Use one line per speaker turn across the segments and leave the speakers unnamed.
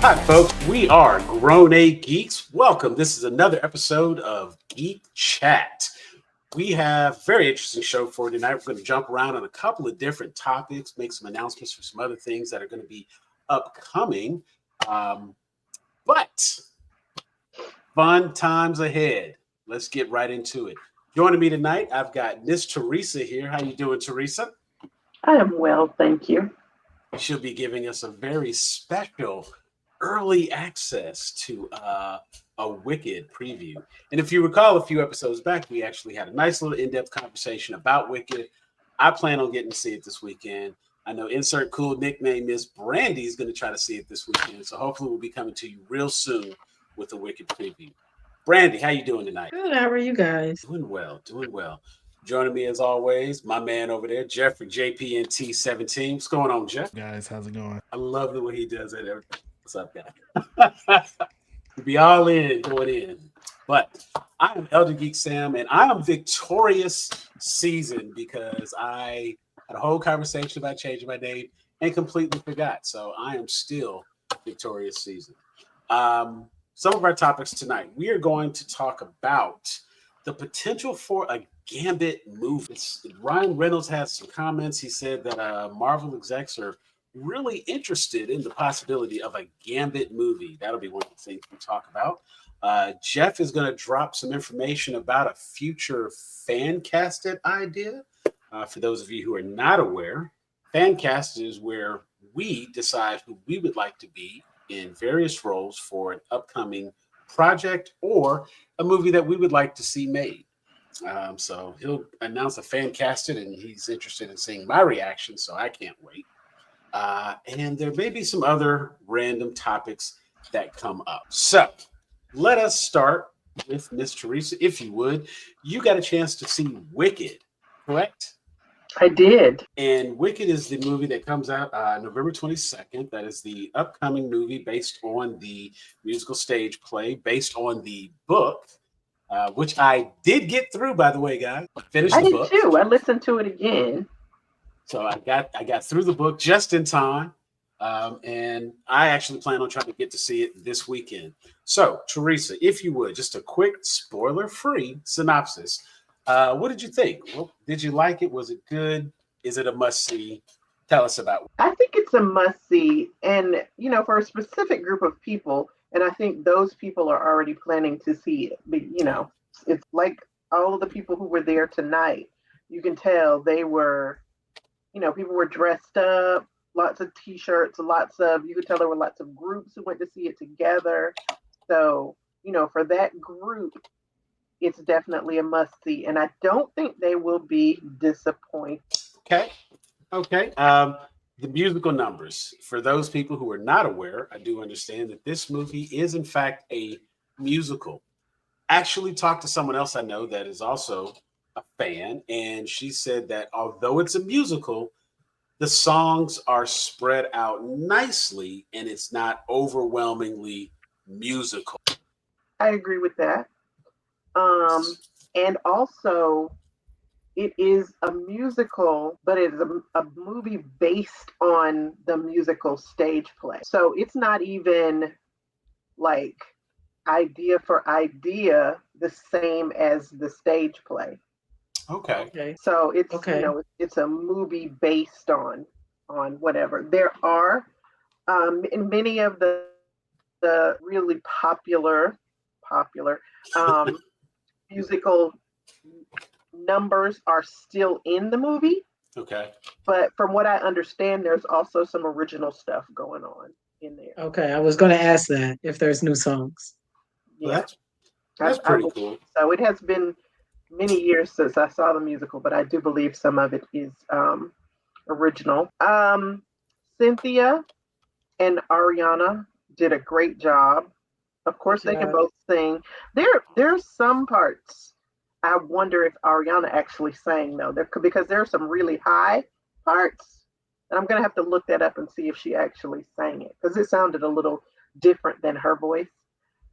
Hi, folks. We are Grown A Geeks. Welcome. This is another episode of Geek Chat. We have a very interesting show for you tonight. We're going to jump around on a couple of different topics, make some announcements for some other things that are going to be upcoming. But fun times ahead. Let's get right into it. Joining me tonight, I've got Miss Teresa here. How you doing, Teresa?
I am well, thank you.
She'll be giving us a very special early access to a Wicked preview. And if you recall a few episodes back, we actually had a nice little in-depth conversation about Wicked. I plan on getting to see it this weekend. I know insert cool nickname Miss Brandy is going to try to see it this weekend. So hopefully we'll be coming to you real soon with a Wicked preview. Brandy, how you doing tonight?
Good. How are you guys?
Doing well, doing well. Joining me as always, my man over there, Jeffrey JPNT17. What's going on, Jeff?
Guys, how's it going?
I love the way he does it. What's up, guy? Be all in, going in. But I am Elder Geek Sam, and I am victorious season because I had a whole conversation about changing my name and completely forgot. So I am still victorious season. Some of our topics tonight, we are going to talk about the potential for a Gambit movie. Ryan Reynolds has some comments. He said that Marvel execs are really interested in the possibility of a Gambit movie. That'll be one of the things we talk about. Jeff is going to drop some information about a future fan casted idea. For those of you who are not aware, fan cast is where we decide who we would like to be in various roles for an upcoming project or a movie that we would like to see made. So he'll announce a fan casted, and he's interested in seeing my reaction, so I can't wait. And there may be some other random topics that come up. So let us start with Miss Teresa, if you would. You got a chance to see Wicked, correct?
I did.
And Wicked is the movie that comes out November 22nd. That is the upcoming movie based on the musical stage play, based on the book, which I did get through, by the way, guys. Finished
I
the
did
book.
too. I listened to it again.
So I got through the book just in time. And I actually plan on trying to get to see it this weekend. So, Teresa, if you would, just a quick spoiler-free synopsis. What did you think? Well, did you like it? Was it good? Is it a must-see? Tell us about it.
I think it's a must-see, and for a specific group of people, and I think those people are already planning to see it. But it's like all of the people who were there tonight. You can tell they were, people were dressed up. Lots of T-shirts, you could tell there were lots of groups who went to see it together. So, for that group, it's definitely a must-see. And I don't think they will be disappointed.
Okay. The musical numbers. For those people who are not aware, I do understand that this movie is, in fact, a musical. Actually talked to someone else I know that is also a fan, and she said that although it's a musical, the songs are spread out nicely and it's not overwhelmingly musical.
I agree with that. And also, it is a musical, but it's a movie based on the musical stage play. So it's not even like idea for idea the same as the stage play.
Okay.
So it's
Okay.
it's a movie based on whatever. There are in many of the really popular musical numbers are still in the movie.
Okay.
But from what I understand, there's also some original stuff going on in there.
Okay. I was going to ask that if there's new songs.
Well,
Yeah,
that's
I
pretty
believe
cool.
so. It has been many years since I saw the musical, but I do believe some of it is original. Cynthia and Ariana did a great job. Of course, they can
Yeah.
both sing. There's some parts I wonder if Ariana actually sang though, because there are some really high parts, and I'm gonna have to look that up and see if she actually sang it because it sounded a little different than her voice.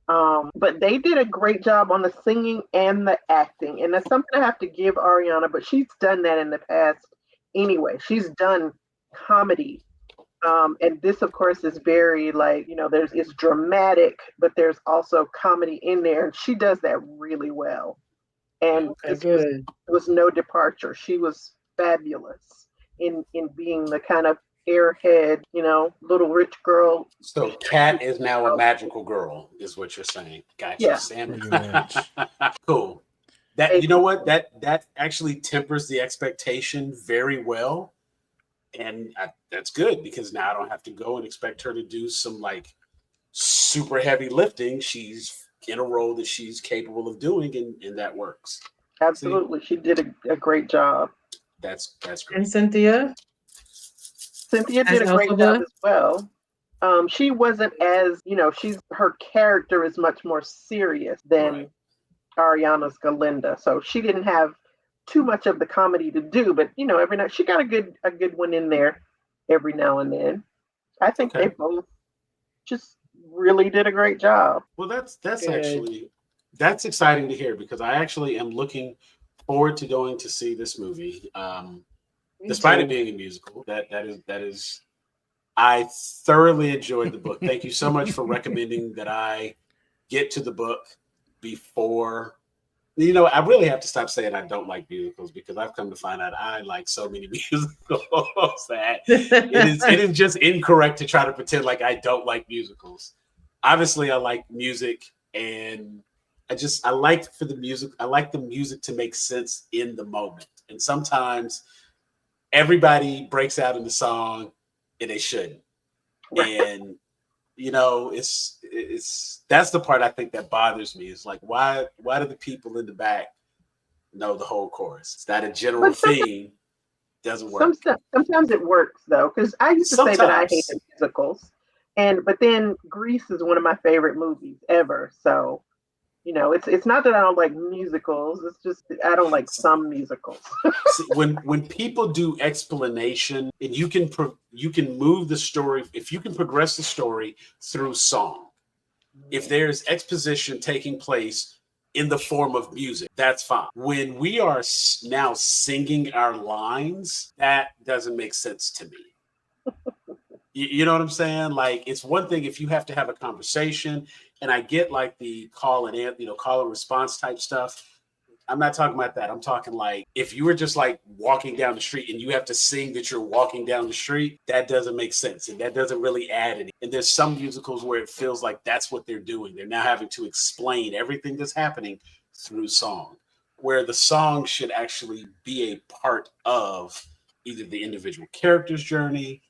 But they did a great job on the singing and the acting, and that's something I have to give Ariana. But she's done that in the past anyway. She's done comedy And this, of course, is very like, it's dramatic, but there's also comedy in there, and she does that really well. And
Okay, good.
it was no departure. She was fabulous in being the kind of airhead, little rich girl.
So Kat is now a magical girl, is what you're saying. Gotcha,
Yeah.
Sam.
Pretty much.
Cool. That, you know what? That actually tempers the expectation very well. And that's good because now I don't have to go and expect her to do some like super heavy lifting. She's in a role that she's capable of doing, and that works.
Absolutely. She did a great job.
That's
And
great.
Cynthia
Cynthia
as
did a great job
Elphaba.
as well. She wasn't as, her character is much more serious than
Right.
Ariana's Galinda. So she didn't have too much of the comedy to do, but every now she got a good one in there every now and then. I think
Okay.
they both just really did a great job.
Well, that's
Good.
that's exciting to hear because I actually am looking forward to going to see this movie.
Me
Despite it
too.
being a musical, that is I thoroughly enjoyed the book. Thank you so much for recommending that I get to the book before. I really have to stop saying I don't like musicals because I've come to find out I like so many musicals that it is just incorrect to try to pretend like I don't like musicals. Obviously, I like music, and I like for the music. I like the music to make sense in the moment, and sometimes everybody breaks out in the song, and they shouldn't.
Right.
And it's that's the part I think that bothers me. It's like why do the people in the back know the whole chorus? It's not a general
But
theme. Doesn't work.
sometimes it works though, because I used to say that I
Sometimes.
hated musicals, but then Grease is one of my favorite movies ever. So it's not that I don't like musicals. It's just that I don't like some musicals.
See, when people do explanation and you can move the story if you can progress the story through song. If there's exposition taking place in the form of music, that's fine. When we are now singing our lines, that doesn't make sense to me. You know what I'm saying? Like it's one thing if you have to have a conversation, and I get like the call and response type stuff. I'm not talking about that. I'm talking like if you were just like walking down the street and you have to sing that you're walking down the street, that doesn't make sense. And that doesn't really add any. And there's some musicals where it feels like that's what they're doing. They're now having to explain everything that's happening through song, where the song should actually be a part of either the individual character's journey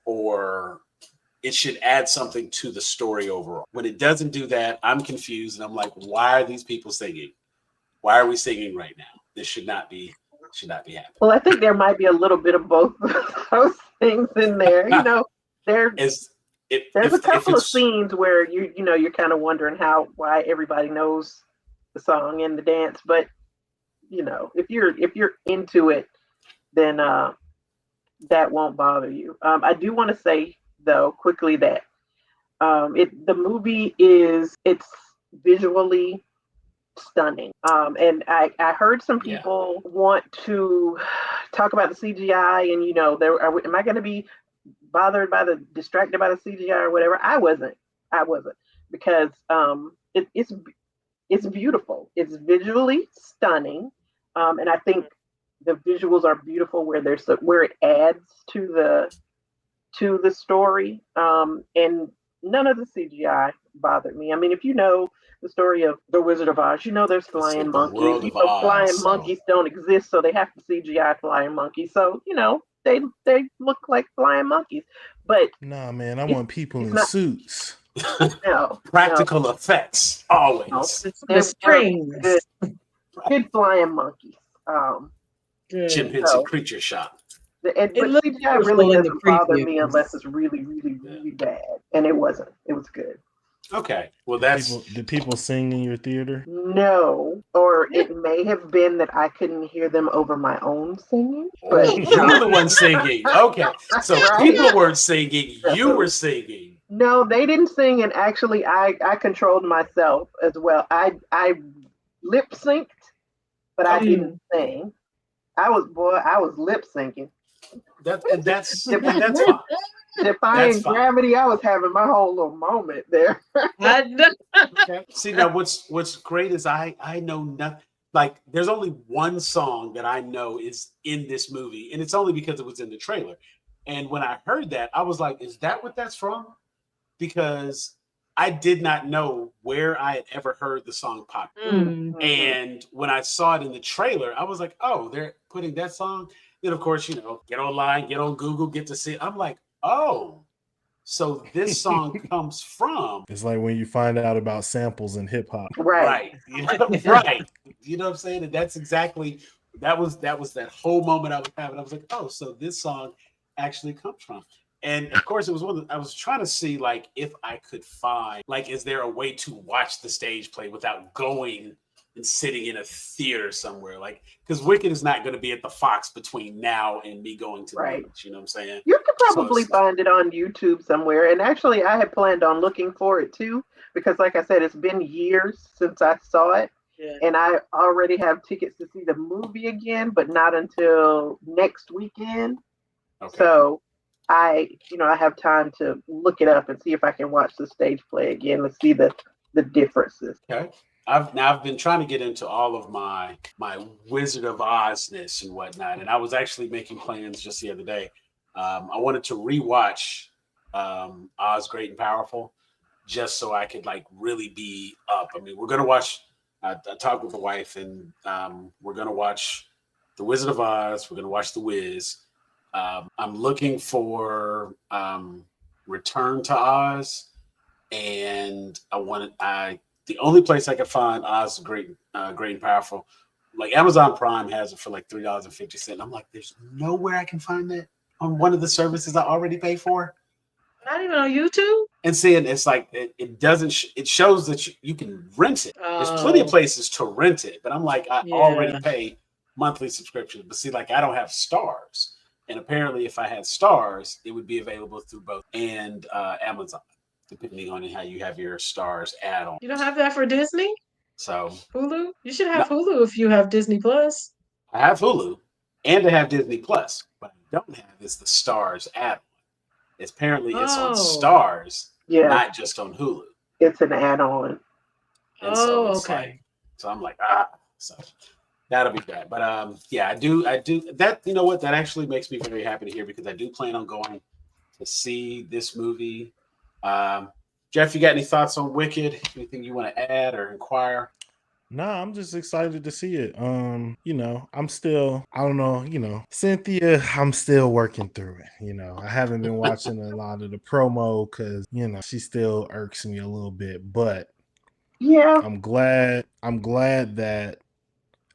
or it should add something to the story overall. When it doesn't do that, I'm confused and I'm like, why are these people singing? Why are we singing right now? This should not be happening.
Well, I think there might be a little bit of both of those things in there. There
Is it
there's a
if
couple of
it's
scenes where you're kind of wondering why everybody knows the song and the dance, but if you're into it, then that won't bother you. I do want to say though quickly that the movie it's visually stunning. And I heard some
yeah.
people want to talk about the CGI, and am I going to be distracted by the CGI or whatever? I wasn't because it's beautiful. It's visually stunning, and I think the visuals are beautiful where it adds to the story. And none of the CGI bothered me. I mean, if you know the story of The Wizard of Oz, there's
So
flying
the
monkeys.
world of Oz.
Flying
So
monkeys don't exist, so they have to CGI flying monkeys. So they look like flying monkeys, but
Nah, man, I
it's
want people
it's
in
not.
suits.
No, no,
practical effects
no.
always.
The
They're good,
strings.
good flying monkeys. Um,
Good.
Jim Henson
so
Creature Shop.
It
but
looked
CGI really
beautiful in the
doesn't bother me unless
previews.
it's really, really,
Yeah.
really bad, and it wasn't. It was good.
Okay. Well,
Did people sing in your theater?
No, or it may have been that I couldn't hear them over my own singing, but
oh, you were the one singing. Okay. So
right?
people weren't singing, you were singing.
No, they didn't sing, and actually, I controlled myself as well. I lip synced, but I didn't
Mm.
sing. I was lip syncing.
And that's fine.
Defying
fine.
gravity. I was having my whole little moment there.
I know.
See, now what's great is I know nothing. Like, there's only one song that I know is in this movie, and it's only because it was in the trailer. And when I heard that, I was like, "Is that what that's from?" Because I did not know where I had ever heard the song pop.
Mm.
And when I saw it in the trailer, I was like, "Oh, they're putting that song." Then, of course, get online, get on Google, get to see it. I'm like, "Oh, so this song comes from."
It's like when you find out about samples in hip hop.
Right.
Right. You know what I'm saying? And that's exactly that was that whole moment I was having. I was like, "Oh, so this song actually comes from." And of course, it was I was trying to see, like, if I could find, like, is there a way to watch the stage play without going and sitting in a theater somewhere? Like, because Wicked is not going to be at the Fox between now and me going to the
Right.
movies. You know what I'm saying?
You could
So
probably
it's like,
find it on YouTube somewhere. And actually, I had planned on looking for it too, because, like I said, it's been years since I saw it.
Yeah.
And I already have tickets to see the movie again, but not until next weekend.
okay.
So I have time to look it up and see if I can watch the stage play again and see the differences.
Okay. I've been trying to get into all of my Wizard of Ozness and whatnot, and I was actually making plans just the other day. I wanted to rewatch Oz Great and Powerful, just so I could, like, really be up. I mean, we're gonna watch. I talked with the wife, and we're gonna watch The Wizard of Oz. We're gonna watch The Wiz. I'm looking for Return to Oz, and the only place I could find Oz Great and Powerful, like, Amazon Prime has it for like $3.50. I'm like, there's nowhere I can find that on one of the services I already pay for.
Not even on YouTube.
And seeing, it's like it doesn't. It shows that you can rent it. There's plenty of places to rent it, but I'm like, I already pay monthly subscriptions. But see, like, I don't have Stars, and apparently, if I had Stars, it would be available through both and Amazon, depending on how you have your Stars add-on.
You don't have that for Disney?
So
Hulu? You should have Hulu if you have Disney Plus.
I have Hulu and I have Disney Plus, but I don't have is the Stars add-on. It's apparently it's on Stars, not just on Hulu.
It's an add-on.
And so it's like, so I'm like, so that'll be bad. But yeah, I do that. You know what? That actually makes me very happy to hear, because I do plan on going to see this movie. Jeff, you got any thoughts on Wicked? Anything you want to add or inquire?
Nah, I'm just excited to see it. I'm still, I don't know, Cynthia, I'm still working through it. I haven't been watching a lot of the promo because, she still irks me a little bit. But
yeah,
I'm glad that,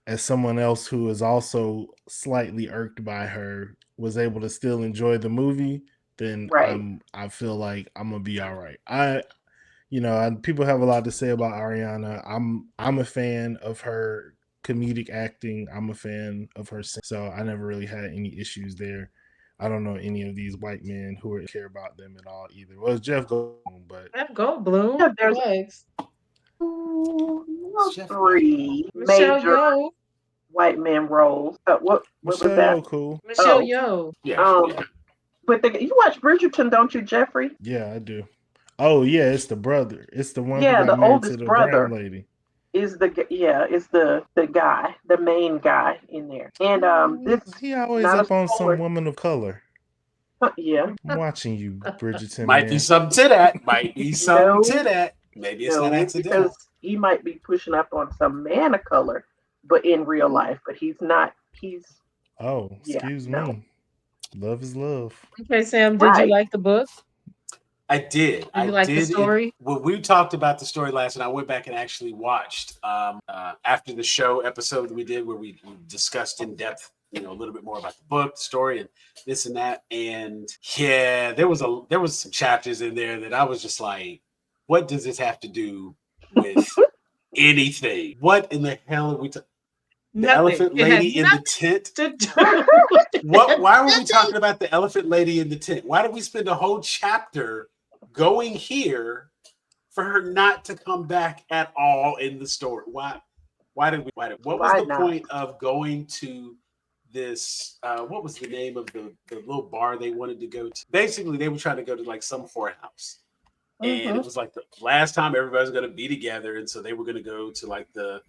as someone else who is also slightly irked by her, was able to still enjoy the movie, then I feel like I'm gonna be all right. People have a lot to say about Ariana. I'm a fan of her comedic acting. I'm a fan of her singing, so I never really had any issues there. I don't know any of these white men who care about them at all either. Well, it's Jeff Goldblum, but
Jeff Goldblum.
Yeah, there's
Legs.
3
Michelle
major
Yeoh.
white men roles. What was
Michelle
that?
Yeoh, cool.
Michelle Yeoh.
Yeah.
But you watch Bridgerton, don't you, Jeffrey?
Yeah, I do. Oh yeah, it's the brother. It's the one who
Yeah,
got
the
married
oldest
to the
brother
brown lady.
is the guy, the main guy in there. And this
He always
not a
up on
spoiler.
some woman of color.
Yeah.
I'm watching you, Bridgerton.
Might be something to that. Might be something to that. Maybe it's not accidental.
Because he might be pushing up on some man of color, but in real life. But he's not.
Excuse me. Love is love.
Okay, Sam, did you like the book?
I did.
Did you like the story?
When we talked about the story last night, I went back and actually watched after the show episode we did, where we discussed in depth, a little bit more about the book, the story, and this and that. And yeah, there was some chapters in there that I was just like, what does this have to do with anything? What in the hell are we talking? The elephant lady in the tent. Why were we talking about the elephant lady in the tent? Why did we spend a whole chapter going here for her not to come back at all in the story? What was the point of going to this what was the name of the little bar they wanted to go to? Basically, they were trying to go to like some whorehouse. And it was like the last time everybody's going to be together, and so they were going to go to like the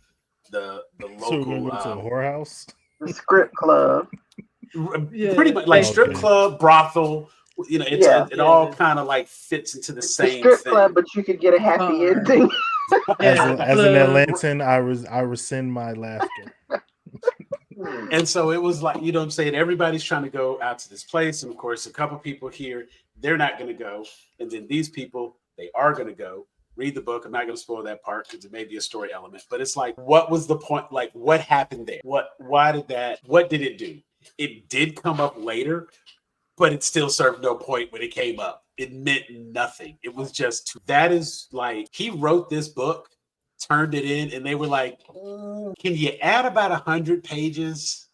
local.
So we're going to go to a whorehouse.
The script club.
Pretty much like strip club, brothel. You know, it all kind of like fits into the same
strip
thing.
club, but you could get a happy ending.
As an Atlantan, I rescind my laughter.
And so it was like, you know what I'm saying? Everybody's trying to go out to this place. And of course, a couple people here, they're not going to go. And then these people, they are going to go. Read the book. I'm not going to spoil that part because it may be a story element. But it's like, what was the point? Like, what happened there? What did it do? It did come up later, but it still served no point when it came up. It meant nothing. It was just, that is like, he wrote this book, turned it in, and they were like, can you add about 100 pages?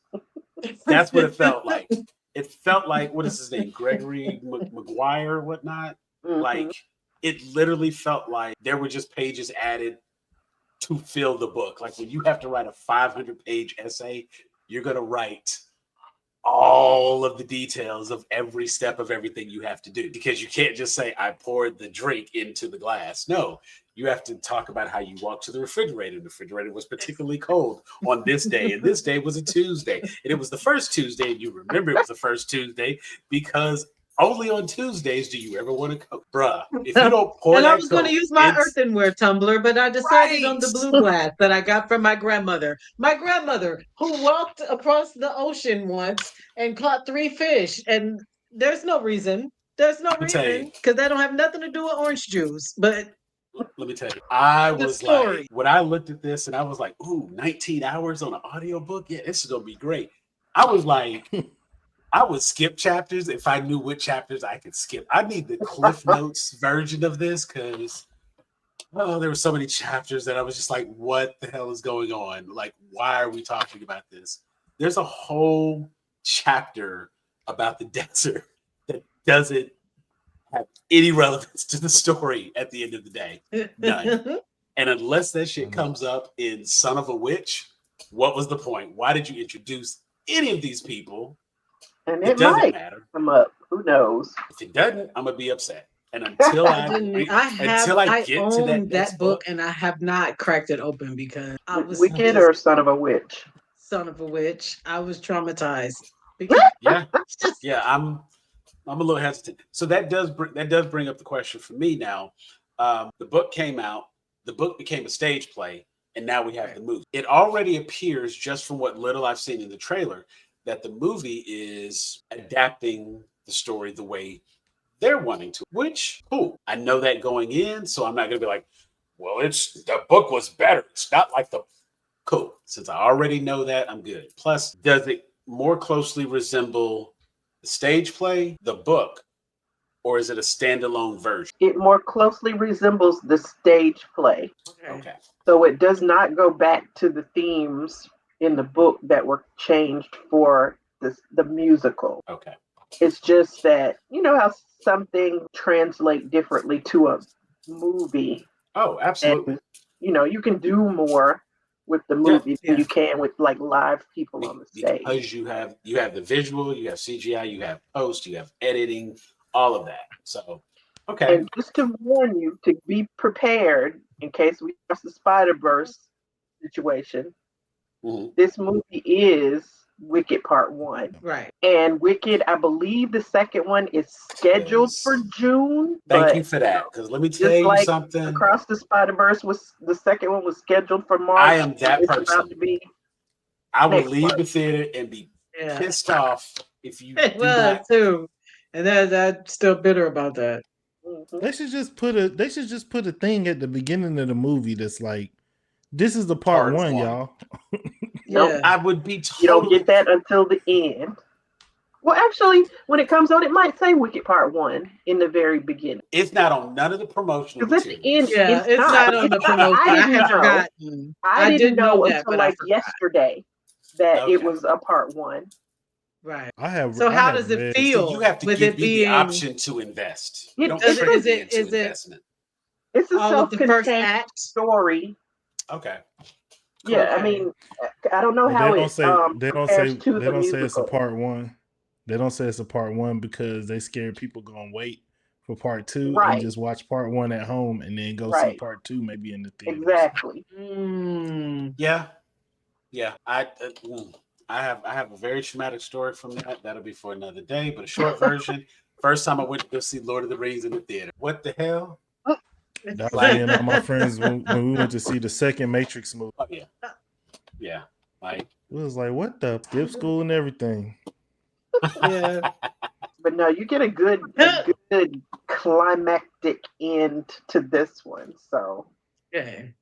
That's what it felt like. It felt like, what is his name? Gregory Maguire or whatnot. Like, it literally felt like there were just pages added to fill the book. Like when you have to write a 500-page essay, you're going to write all of the details of every step of everything you have to do, because you can't just say, I poured the drink into the glass. No, you have to talk about how you walked to the refrigerator. The refrigerator was particularly cold on this day, and this day was a Tuesday, and it was the first Tuesday, and you remember it was the first Tuesday because only on Tuesdays do you ever want to cook, bruh. If you don't pour
and
that
I was going to use my earthenware tumbler, but I decided on the blue glass that I got from my grandmother. My grandmother, who walked across the ocean once and caught 3 fish. And there's no reason. There's no reason because that don't have nothing to do with orange juice. But
let me tell you, I was like, when I looked at this and I was like, ooh, 19 hours on an audiobook? Yeah, this is going to be great. I was like, I would skip chapters if I knew what chapters I could skip. I need the Cliff Notes version of this because, there were so many chapters that I was just like, what the hell is going on? Like, why are we talking about this? There's a whole chapter about the desert that doesn't have any relevance to the story at the end of the day. None. And unless that shit comes up in Son of a Witch, what was the point? Why did you introduce any of these people?
And
it doesn't matter.
Come up. Who knows?
If it doesn't, I'm gonna be upset. And until I get to that
book, and I have not cracked it open because I was
Wicked or Son of a Witch.
Son of a Witch. I was traumatized.
Yeah. I'm a little hesitant. So that does bring up the question for me now. The book came out. The book became a stage play, and now we have the movie. It already appears, just from what little I've seen in the trailer, that the movie is adapting the story the way they're wanting to, which, cool. I know that going in, so I'm not going to be like, well, the book was better. It's not like cool. Since I already know that, I'm good. Plus, does it more closely resemble the stage play, the book, or is it a standalone version?
It more closely resembles the stage play.
Okay.
So it does not go back to the themes in the book that were changed for the musical.
Okay.
It's just that, you know how something translate differently to a movie.
Oh, absolutely.
And, you can do more with the movie than you can with like live people on the stage.
Because you have the visual, you have CGI, you have post, you have editing, all of that. So, okay.
And just to warn you to be prepared in case we have the Spider-Verse situation. This movie is Wicked Part 1.
Right.
And Wicked, I believe the second one is scheduled for June.
Thank you for that. Because let me tell you something.
Across the Spider-Verse the second one was scheduled for March.
I am that person. I will leave the theater and be pissed off if you do not.
Too. And I'm still bitter about that.
They should just put a thing at the beginning of the movie that's like, this is the part one, y'all.
No,
I would be totally...
You don't get that until the end. Well, actually, when it comes on, it might say Wicked Part 1 in the very beginning.
It's not on none of the promotional
materials. At the end, it's
not on the promotion.
I didn't know until like yesterday that it was a Part 1.
Right.
So
how does it feel?
You have to give me the option to invest. You don't
is
it
investment.
It's a self-contained story.
Okay.
Yeah, I mean, I don't know
But
how
they don't
it
say
compares to
they
the
don't say it's a
musical.
part one. They don't say it's a part one because they scared people gonna wait for part two and
Right,
just watch part one at home and then go see
right,
part two maybe in the theaters.
exactly.
Yeah, yeah. I have a very traumatic story from that. That'll be for another day. But a short version. First time I went to go see Lord of the Rings in the theater. What the hell?
That was me
Like,
and all my friends when we went to see the second Matrix movie.
oh yeah, yeah. Like,
We was like, what the skip school and everything.
Yeah.
But no, you get a good climactic end to this one. So
Okay.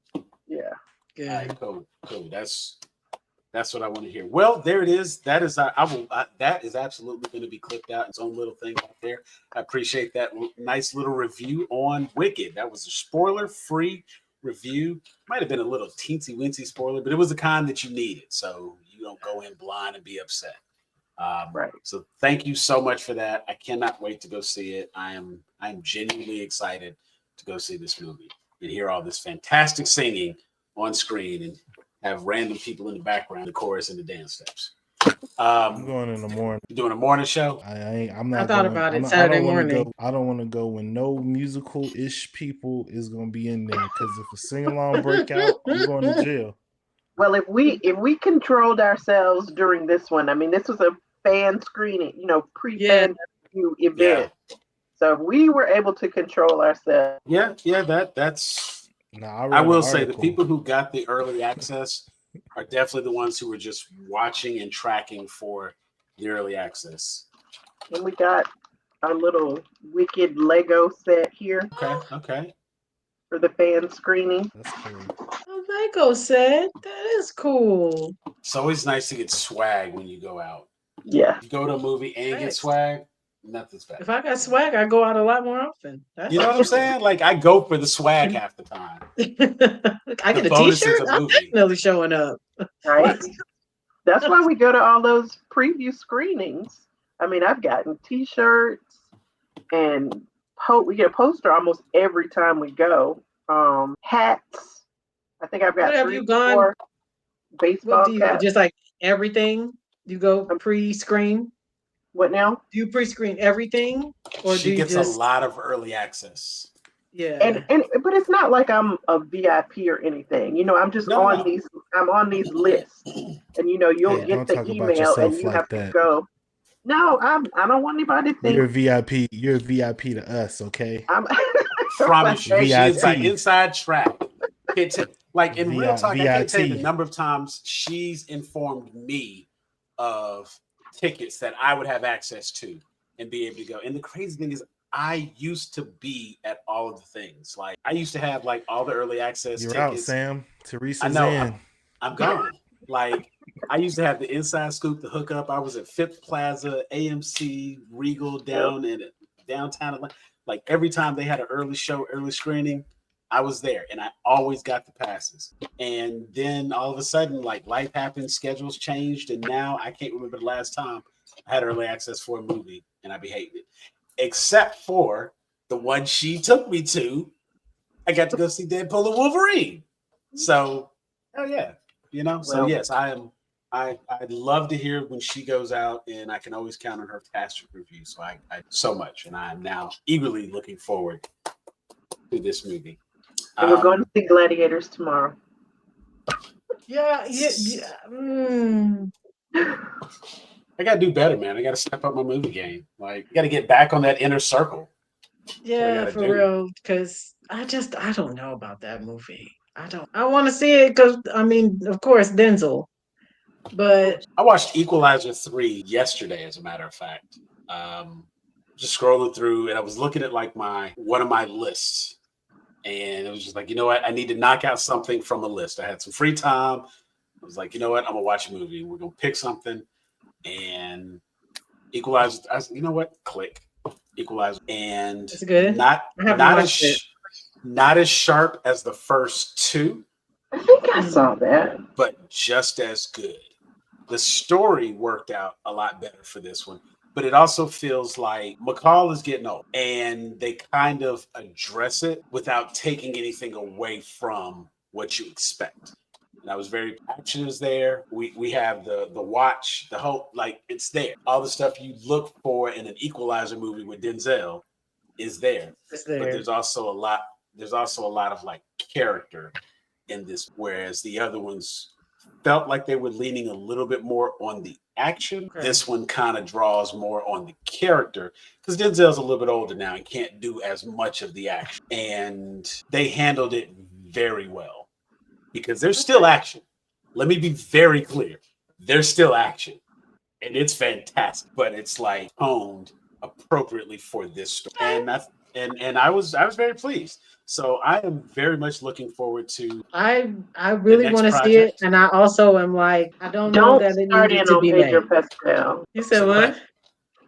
yeah.
Good.
all right, cool. That's what I want to hear. Well, there it is. That is that is absolutely going to be clipped out. Its own little thing out there. I appreciate that nice little review on Wicked. That was a spoiler-free review. Might have been a little teensy-weensy spoiler, but it was the kind that you needed, so you don't go in blind and be upset.
Right.
So thank you so much for that. I cannot wait to go see it. I'm genuinely excited to go see this movie and hear all this fantastic singing on screen and have random people in the background, the chorus and the dance steps.
I'm going in the morning.
You doing a morning show?
I'm not
I thought
going.
about it
I
Saturday
don't want to
morning.
go. I don't want to go when no musical-ish people is going to be in there because if a sing-along break out, I'm going to jail.
Well, if we controlled ourselves during this one, I mean, this was a fan screening, pre-fan review event.
Yeah.
So if we were able to control ourselves.
Yeah, that's.
Nah,
I will say the people who got the early access are definitely the ones who were just watching and tracking for the early access.
And we got our little Wicked Lego set here
Okay.
for the fan screening.
That's cool.
A Lego set. That is cool.
It's always nice to get swag when you go out.
Yeah.
You go to a movie and get swag, nothing's better.
If I got swag, I go out a lot more often.
You know what I'm saying? Like, I go for the swag half the time.
I get a t-shirt. I'm definitely showing up.
Right. That's why we go to all those preview screenings. I mean, I've gotten t-shirts and we get a poster almost every time we go. Hats. I think I've got
What have you gone?
4 baseball caps.
Just like everything? You go pre-screen?
What now?
Do you pre-screen everything, or
she gets a lot of early access?
Yeah,
but it's not like I'm a VIP or anything. I'm just on these. I'm on these lists, and you'll get the email, and you have to go. No, I don't want anybody to think
you're a VIP. You're a VIP to us, okay?
I'm
promise you, she's like inside track. Like in real talk, I can't tell you the number of times she's informed me of tickets that I would have access to and be able to go. And the crazy thing is, I used to be at all of the things. Like I used to have like all the early access
You're
tickets.
Out, Sam. Teresa's
I know.
in.
I'm gone. Like I used to have the inside scoop, the hookup. I was at Fifth Plaza, AMC, Regal down in downtown. Like every time they had an early show, early screening, I was there and I always got the passes. And then all of a sudden, like life happened, schedules changed, and now I can't remember the last time I had early access for a movie and I be hating it. Except for the one she took me to. I got to go see Deadpool and Wolverine. So, hell yeah. So yes, I'd love to hear when she goes out, and I can always count on her fantastic review. So I so much, and I am now eagerly looking forward to this movie.
And we're going to see Gladiators tomorrow.
Yeah.
I gotta do better, man. I gotta step up my movie game. Like, I gotta get back on that inner circle.
Yeah, for real. Because I don't know about that movie. I want to see it because, I mean, of course, Denzel. But
I watched Equalizer 3 yesterday, as a matter of fact. Just scrolling through, and I was looking at like one of my lists, and it was just like, you know what? I need to knock out something from a list. I had some free time. I was like, you know what? I'm gonna watch a movie. We're gonna pick something, and Equalizer. I was, you know what? Click Equalizer, and
it's good.
Not as sharp as the first two.
I think I saw that,
but just as good. The story worked out a lot better for this one, but it also feels like McCall is getting old, and they kind of address it without taking anything away from what you expect. And I was very action is there. We have the watch, the hope, like it's there. All the stuff you look for in an Equalizer movie with Denzel is there.
It's there.
But there's also a lot of like character in this, whereas the other ones felt like they were leaning a little bit more on the action.
Okay.
This one kind of draws more on the character because Denzel's a little bit older now and can't do as much of the action. And they handled it very well because there's still action. Let me be very clear. There's still action and it's fantastic, but it's like honed appropriately for this story. And that's and I was very pleased. So I am very much looking forward to.
I really want to see it, and I also am like, I don't know that it
start
needed
in
to
on
be
Pedro
made.
Pascal.
You said what?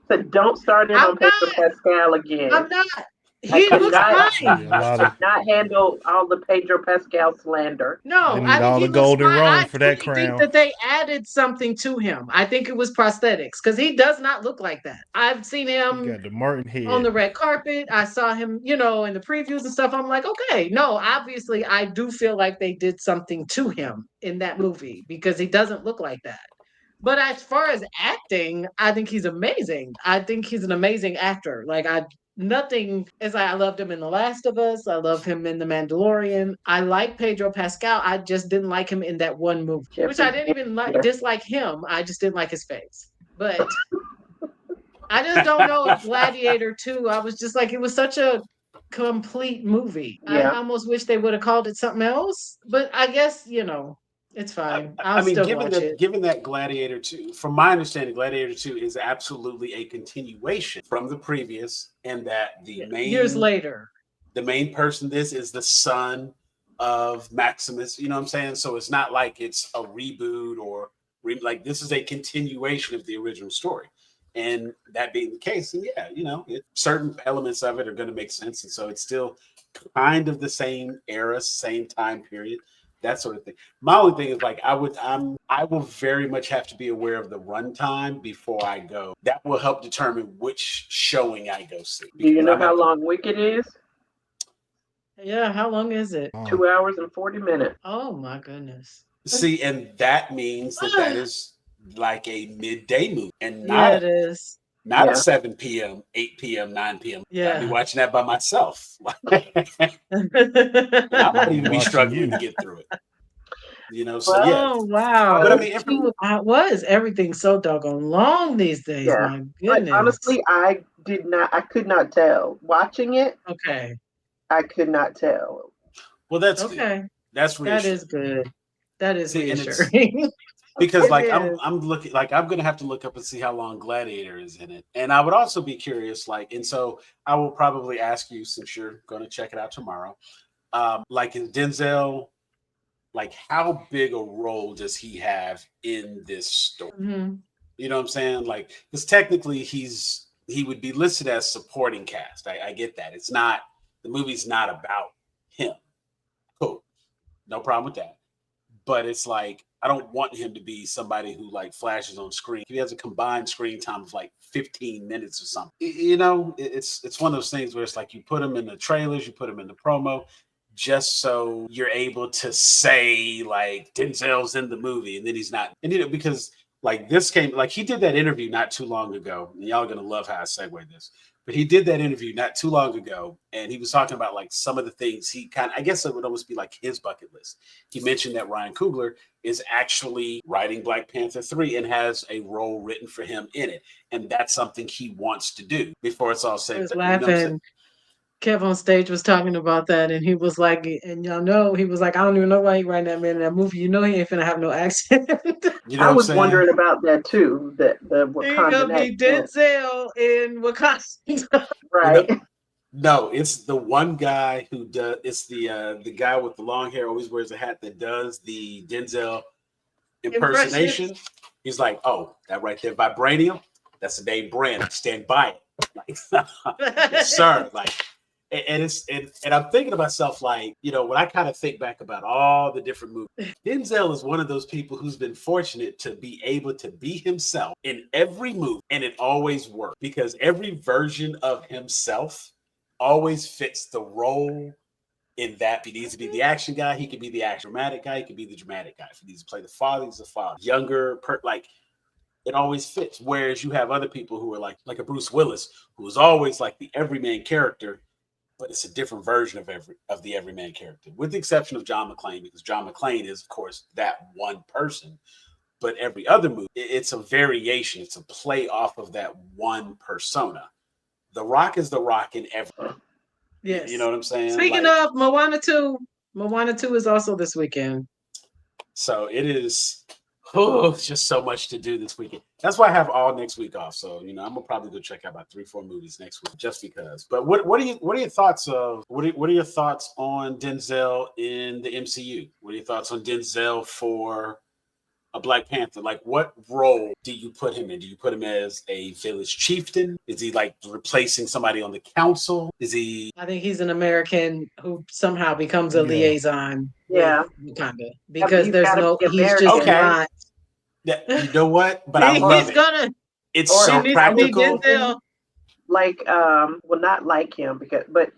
Said don't start in
I'm
on Pedro Pascal again.
I'm not.
I
He was
cannot-
fine.
A lot of
Not handle all the Pedro Pascal slander.
No,
They need
I mean
all
he
the
was
golden
fine.
rung
I
for that
truly think
crown.
that they added something to him. I think it was prosthetics because he does not look like that. I've seen
you
him
got the Martin head.
on the red carpet. I saw him, in the previews and stuff. I'm like, okay, no, obviously I do feel like they did something to him in that movie because he doesn't look like that. But as far as acting, I think he's amazing. I think he's an amazing actor. Like nothing is like I loved him in The Last of Us. I love him in The Mandalorian. I like Pedro Pascal. I just didn't like him in that one movie, which I didn't even dislike him. I just didn't like his face. But I just don't know if Gladiator 2, I was just like, it was such a complete movie.
Yeah.
I almost wish they would have called it something else. But I guess, it's fine. I'll still watch it.
Given that Gladiator 2, from my understanding, Gladiator 2 is absolutely a continuation from the previous, and that the main
years later,
the main person this is the son of Maximus. You know what I'm saying? So it's not like it's a reboot or like this is a continuation of the original story. And that being the case, and yeah, certain elements of it are going to make sense, and so it's still kind of the same era, same time period. That sort of thing. My only thing is like I will very much have to be aware of the runtime before I go. That will help determine which showing I go see.
Do you know how long Wicked is?
Yeah, how long is it?
2 hours and 40 minutes.
Oh my goodness.
See, and that means that is like a midday movie, and
it is.
Not a 7 p.m., 8 p.m., 9 p.m.
Yeah.
I'll be watching that by myself. I might even be struggling to get through it. So yeah.
Oh wow.
But I mean,
everything's so doggone long these days.
Yeah.
My goodness.
Like, honestly, I could not tell. Watching it,
okay.
I could not tell.
Well, that's
okay.
Good. That's reassuring.
That is good. That is reassuring.
Because like I'm looking, like I'm gonna have to look up and see how long Gladiator is in it, and I would also be curious, like, and so I will probably ask you, since you're going to check it out tomorrow, like in Denzel, like how big a role does he have in this story?
Mm-hmm.
You know what I'm saying? Like, because technically he would be listed as supporting cast. I get that. It's not, the movie's not about him. Cool, no problem with that. But it's like, I don't want him to be somebody who like flashes on screen. He has a combined screen time of like 15 minutes or something. It's one of those things where it's like you put him in the trailers, you put him in the promo, just so you're able to say like Denzel's in the movie, and then he's not. And because like this came, like he did that interview not too long ago, and y'all are gonna love how I segue this. But he did that interview not too long ago, and he was talking about like some of the things he I guess it would almost be like his bucket list. He mentioned that Ryan Coogler is actually writing Black Panther 3 and has a role written for him in it. And that's something he wants to do before it's all said.
I was laughing. Kev on stage was talking about that, and he was like, and y'all know, he was like, I don't even know why he writing that man in that movie. He ain't finna have no accent.
I was wondering about that too. The Wakandan
He's gonna be Denzel in Wakanda.
Right.
No, it's the one guy who does. It's the guy with the long hair, always wears a hat, that does the Denzel impersonation. He's like, oh, that right there, vibranium. That's the name brand. Stand by it, like, yes, sir. Like, and I'm thinking to myself, like, when I kind of think back about all the different movies, Denzel is one of those people who's been fortunate to be able to be himself in every movie, and it always works because every version of himself always fits the role in that. If he needs to be the action guy, he can be the action dramatic guy. He can be the dramatic guy. If he needs to play the father, he's the father. Younger, like it always fits. Whereas you have other people who are like a Bruce Willis, who is always like the everyman character, but it's a different version of the everyman character, with the exception of John McClane, because John McClane is, of course, that one person. But every other movie, it's a variation. It's a play off of that one persona. The Rock is The Rock in every.
Yes.
You know what I'm saying?
Speaking of Moana 2 is also this weekend.
So it is. Oh, it's just so much to do this weekend. That's why I have all next week off. So I'm gonna probably go check out about 3-4 movies next week just because. But what are your thoughts of what are your thoughts on Denzel in the MCU? What are your thoughts on Denzel for a Black Panther? Like, what role do you put him in? Do you put him as a village chieftain? Is he like replacing somebody on the council? Is he?
I think he's an American who somehow becomes a liaison.
Yeah.
With Wakanda, because
he's
there's no. He's just
Okay.
not.
Yeah, you know what? But I love it. It's so practical.
Like, well, not like him but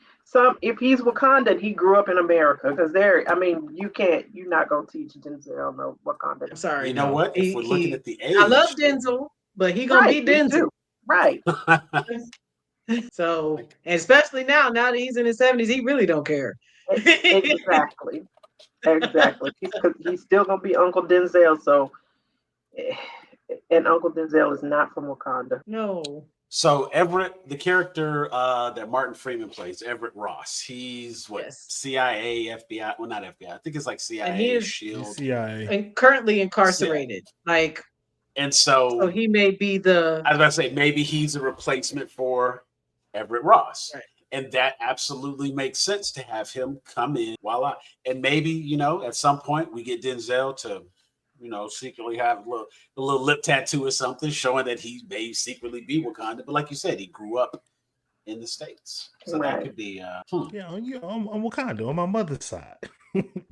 if he's Wakandan, he grew up in America because you're not gonna teach Denzel no Wakanda.
I'm sorry.
You know what? If we're looking at the age,
I love Denzel, but he gonna be Denzel,
right?
So, and especially now that he's in his 70s, he really don't care.
Exactly. He's still gonna be Uncle Denzel. So, and Uncle Denzel is not from Wakanda.
No.
So Everett, the character that Martin Freeman plays, Everett Ross, he's CIA, FBI. Well, not FBI. I think it's like CIA,
and he is
Shield,
CIA,
and currently incarcerated. Like,
and so
he may be the.
I was about to say maybe he's a replacement for Everett Ross.
Right.
And that absolutely makes sense to have him come in. Voila. And maybe, at some point we get Denzel to, secretly have a little lip tattoo or something showing that he may secretly be Wakanda. But like you said, he grew up in the States. So that could be
Yeah, I'm Wakanda on my mother's side.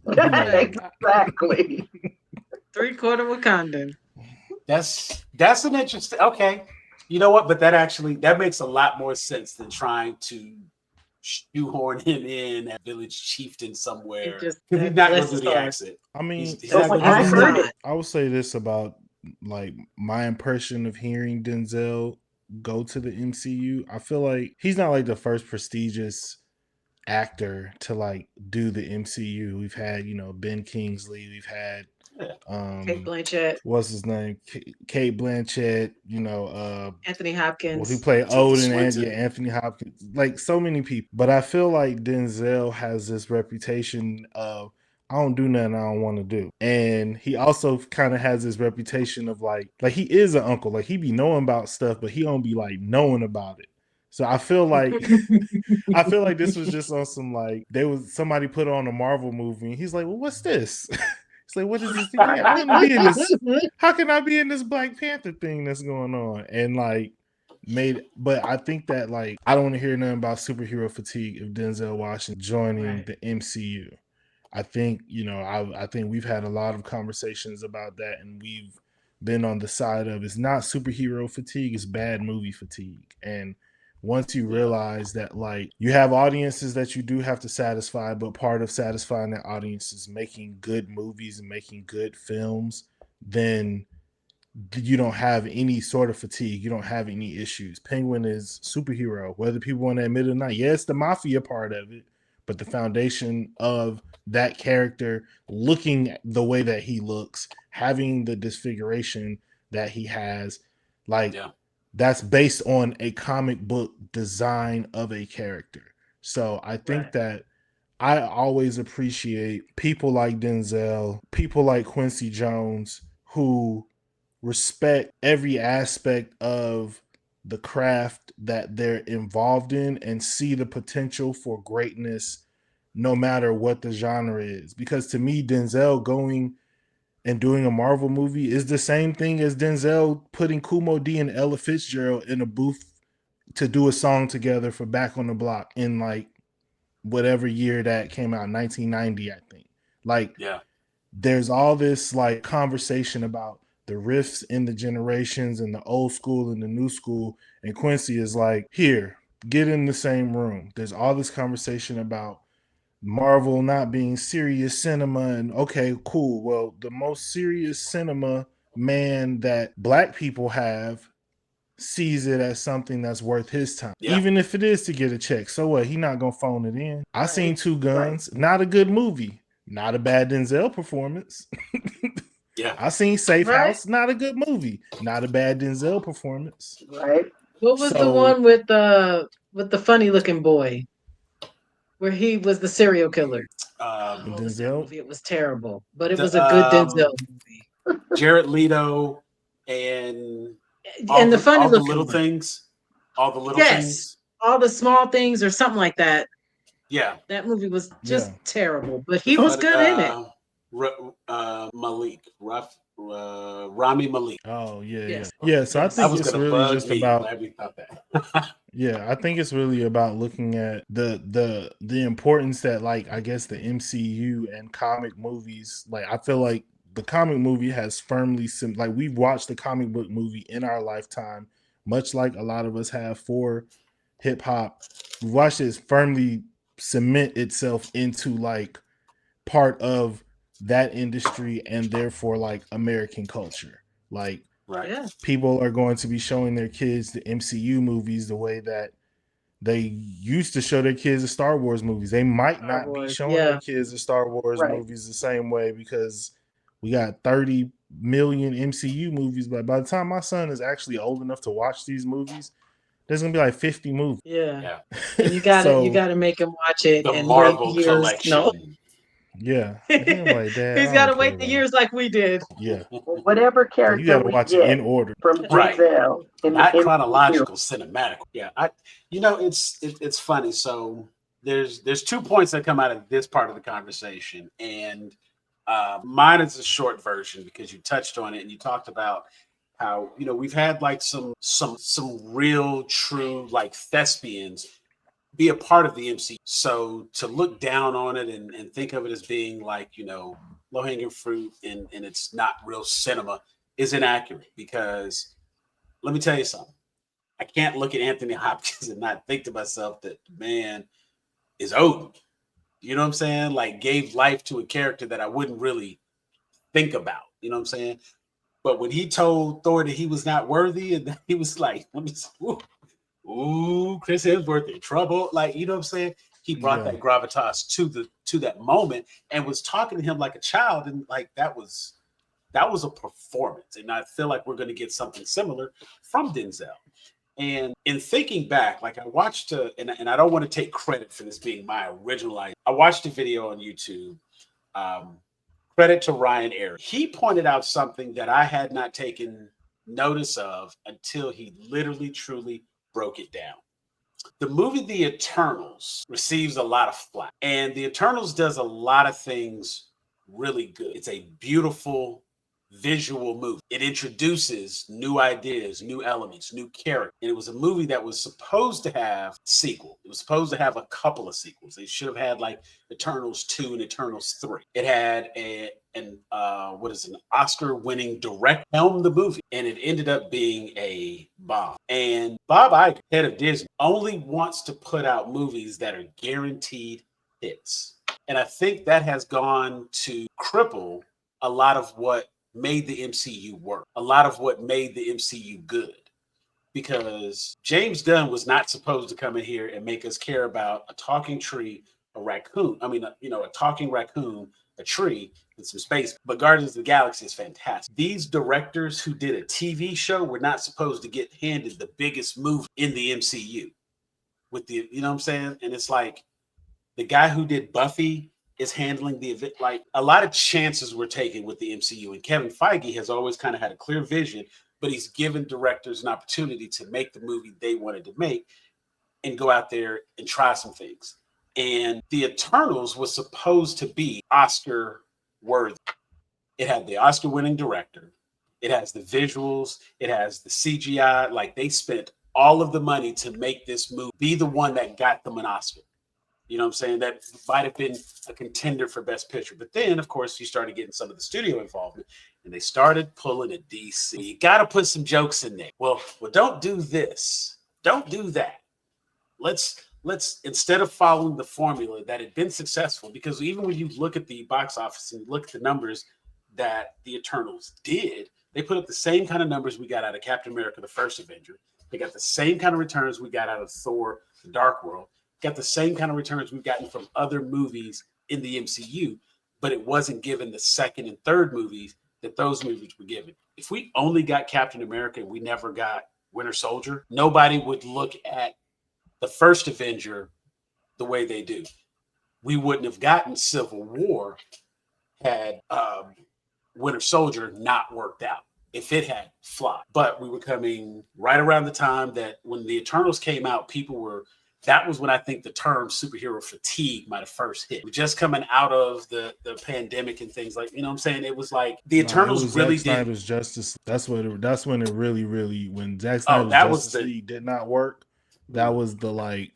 Exactly.
3/4 Wakandan.
That's an interesting. Okay. You know what? But that makes a lot more sense than trying to shoehorn him in at village chieftain somewhere. Because he's not going to do the accent.
I mean,
I
would say this about like my impression of hearing Denzel go to the MCU. I feel like he's not like the first prestigious actor to like do the MCU. We've had, Ben Kingsley. We've had
Kate Blanchett.
What's his name? Kate Blanchett.
Anthony Hopkins.
Who played Odin and Anthony Hopkins. Like so many people. But I feel like Denzel has this reputation of I don't do nothing I don't want to do. And he also kind of has this reputation of like he is an uncle. Like he be knowing about stuff, but he don't be like knowing about it. So I feel like this was just on some like somebody put on a Marvel movie and he's like, well, what's this? It's like, what is this thing? I wouldn't be in this. How can I be in this Black Panther thing that's going on? And but I think that I don't want to hear nothing about superhero fatigue if Denzel Washington joining the MCU. I think, I think we've had a lot of conversations about that and we've been on the side of it's not superhero fatigue, it's bad movie fatigue. And once you realize that you have audiences that you do have to satisfy, but part of satisfying that audience is making good movies and making good films, then you don't have any sort of fatigue. You don't have any issues. Penguin is superhero, whether people want to admit it or not. Yes, the mafia part of it, but the foundation of that character looking the way that he looks, having the disfiguration that he has, that's based on a comic book design of a character. So I think that I always appreciate people like Denzel, people like Quincy Jones, who respect every aspect of the craft that they're involved in and see the potential for greatness no matter what the genre is. Because to me, Denzel going and doing a Marvel movie is the same thing as Denzel putting Kumo D and Ella Fitzgerald in a booth to do a song together for Back on the Block in whatever year that came out, 1990, I think. There's all this conversation about the rifts in the generations and the old school and the new school. And Quincy is here, get in the same room. There's all this conversation about Marvel not being serious cinema, and okay, cool. Well, the most serious cinema man that black people have sees it as something that's worth his time, even if it is to get a check. So what? He not gonna phone it in. I seen Two Guns, not a good movie, not a bad Denzel performance.
Yeah,
I seen Safe House, not a good movie, not a bad Denzel performance.
Right.
What was the one with the funny looking boy, where he was the serial killer? What was that movie? It was terrible, but it was a good Denzel movie.
Jared Leto and
the funny
all the
looking
little
one.
things, all the little things,
all the small things, or something like that.
Yeah,
that movie was just terrible, but he was good in it.
Rami Malek.
Oh yeah. So I think it's really just about. Yeah, I think it's really about looking at the importance that, like, I guess the MCU and comic movies. Like, I feel like the comic movie has firmly like, we've watched the comic book movie in our lifetime, much like a lot of us have for hip hop. We've watched it firmly cement itself into like part of that industry, and therefore like American culture. Like, people are going to be showing their kids the MCU movies the way that they used to show their kids the Star Wars movies. They might not be showing their kids the Star Wars movies the same way, because we got 30 million MCU movies, but by the time my son is actually old enough to watch these movies, there's gonna be like 50 movies.
Yeah. And you gotta make him watch it
the
and
Marvel
wait years.
collection.
No.
Yeah. Like, Dad,
he's gotta wait the years like we did.
Yeah.
Whatever character
you gotta
we
watch
get
it in order.
from Denzel,
not chronological, cinematic. Yeah, it's funny. So there's 2 points that come out of this part of the conversation, and mine is a short version because you touched on it and you talked about how we've had like some real true like thespians be a part of the MCU. So to look down on it and think of it as being like, low hanging fruit and it's not real cinema is inaccurate, because let me tell you something. I can't look at Anthony Hopkins and not think to myself that the man is Odin. You know what I'm saying? Like, gave life to a character that I wouldn't really think about. You know what I'm saying? But when he told Thor that he was not worthy, and he was like, ooh, Chris Hemsworth in trouble. Like, you know what I'm saying? He brought that gravitas to that moment and was talking to him like a child. And like, that was a performance. And I feel like we're going to get something similar from Denzel. And in thinking back, like, I watched, and I don't want to take credit for this being my original idea. I watched a video on YouTube. Credit to Ryan Airy. He pointed out something that I had not taken notice of until he literally, truly broke it down. The movie The Eternals receives a lot of flack, and The Eternals does a lot of things really good. It's a beautiful visual movie. It introduces new ideas, new elements, new characters. And it was a movie that was supposed to have a sequel. It was supposed to have a couple of sequels. They should have had like Eternals 2 and Eternals 3. It had an Oscar-winning director helm the movie, and it ended up being a bomb. And Bob Iger, head of Disney, only wants to put out movies that are guaranteed hits. And I think that has gone to cripple a lot of what made the MCU work, a lot of what made the MCU good. Because James Gunn was not supposed to come in here and make us care about a talking tree, a raccoon. I mean, a talking raccoon, a tree, and some space. But Guardians of the Galaxy is fantastic. These directors who did a TV show were not supposed to get handed the biggest movie in the MCU. With the, you know what I'm saying? And it's like, the guy who did Buffy is handling the event. Like, a lot of chances were taken with the MCU, and Kevin Feige has always kind of had a clear vision, but he's given directors an opportunity to make the movie they wanted to make and go out there and try some things. And The Eternals was supposed to be Oscar worthy. It had the Oscar winning director. It has the visuals. It has the CGI. Like, they spent all of the money to make this movie be the one that got them an Oscar. You know what I'm saying? That might have been a contender for Best Picture. But then, of course, you started getting some of the studio involvement, and they started pulling a DC. You got to put some jokes in there. Well, don't do this. Don't do that. Let's let's, instead of following the formula that had been successful, because even when you look at the box office and look at the numbers that the Eternals did, they put up the same kind of numbers we got out of Captain America, the first Avenger. They got the same kind of returns we got out of Thor, the Dark World. Got the same kind of returns we've gotten from other movies in the MCU, but it wasn't given the second and third movies that those movies were given. If we only got Captain America and we never got Winter Soldier, nobody would look at the first Avenger the way they do. We wouldn't have gotten Civil War had Winter Soldier not worked out, if it had flopped. But we were coming right around the time that when the Eternals came out, that was when I think the term superhero fatigue might have first hit. We're just coming out of the pandemic and things like, you know what I'm saying? It was like the Eternals really did.
Zack Snyder's Justice. That's when it really when Zack Snyder's Justice League did not work. That was the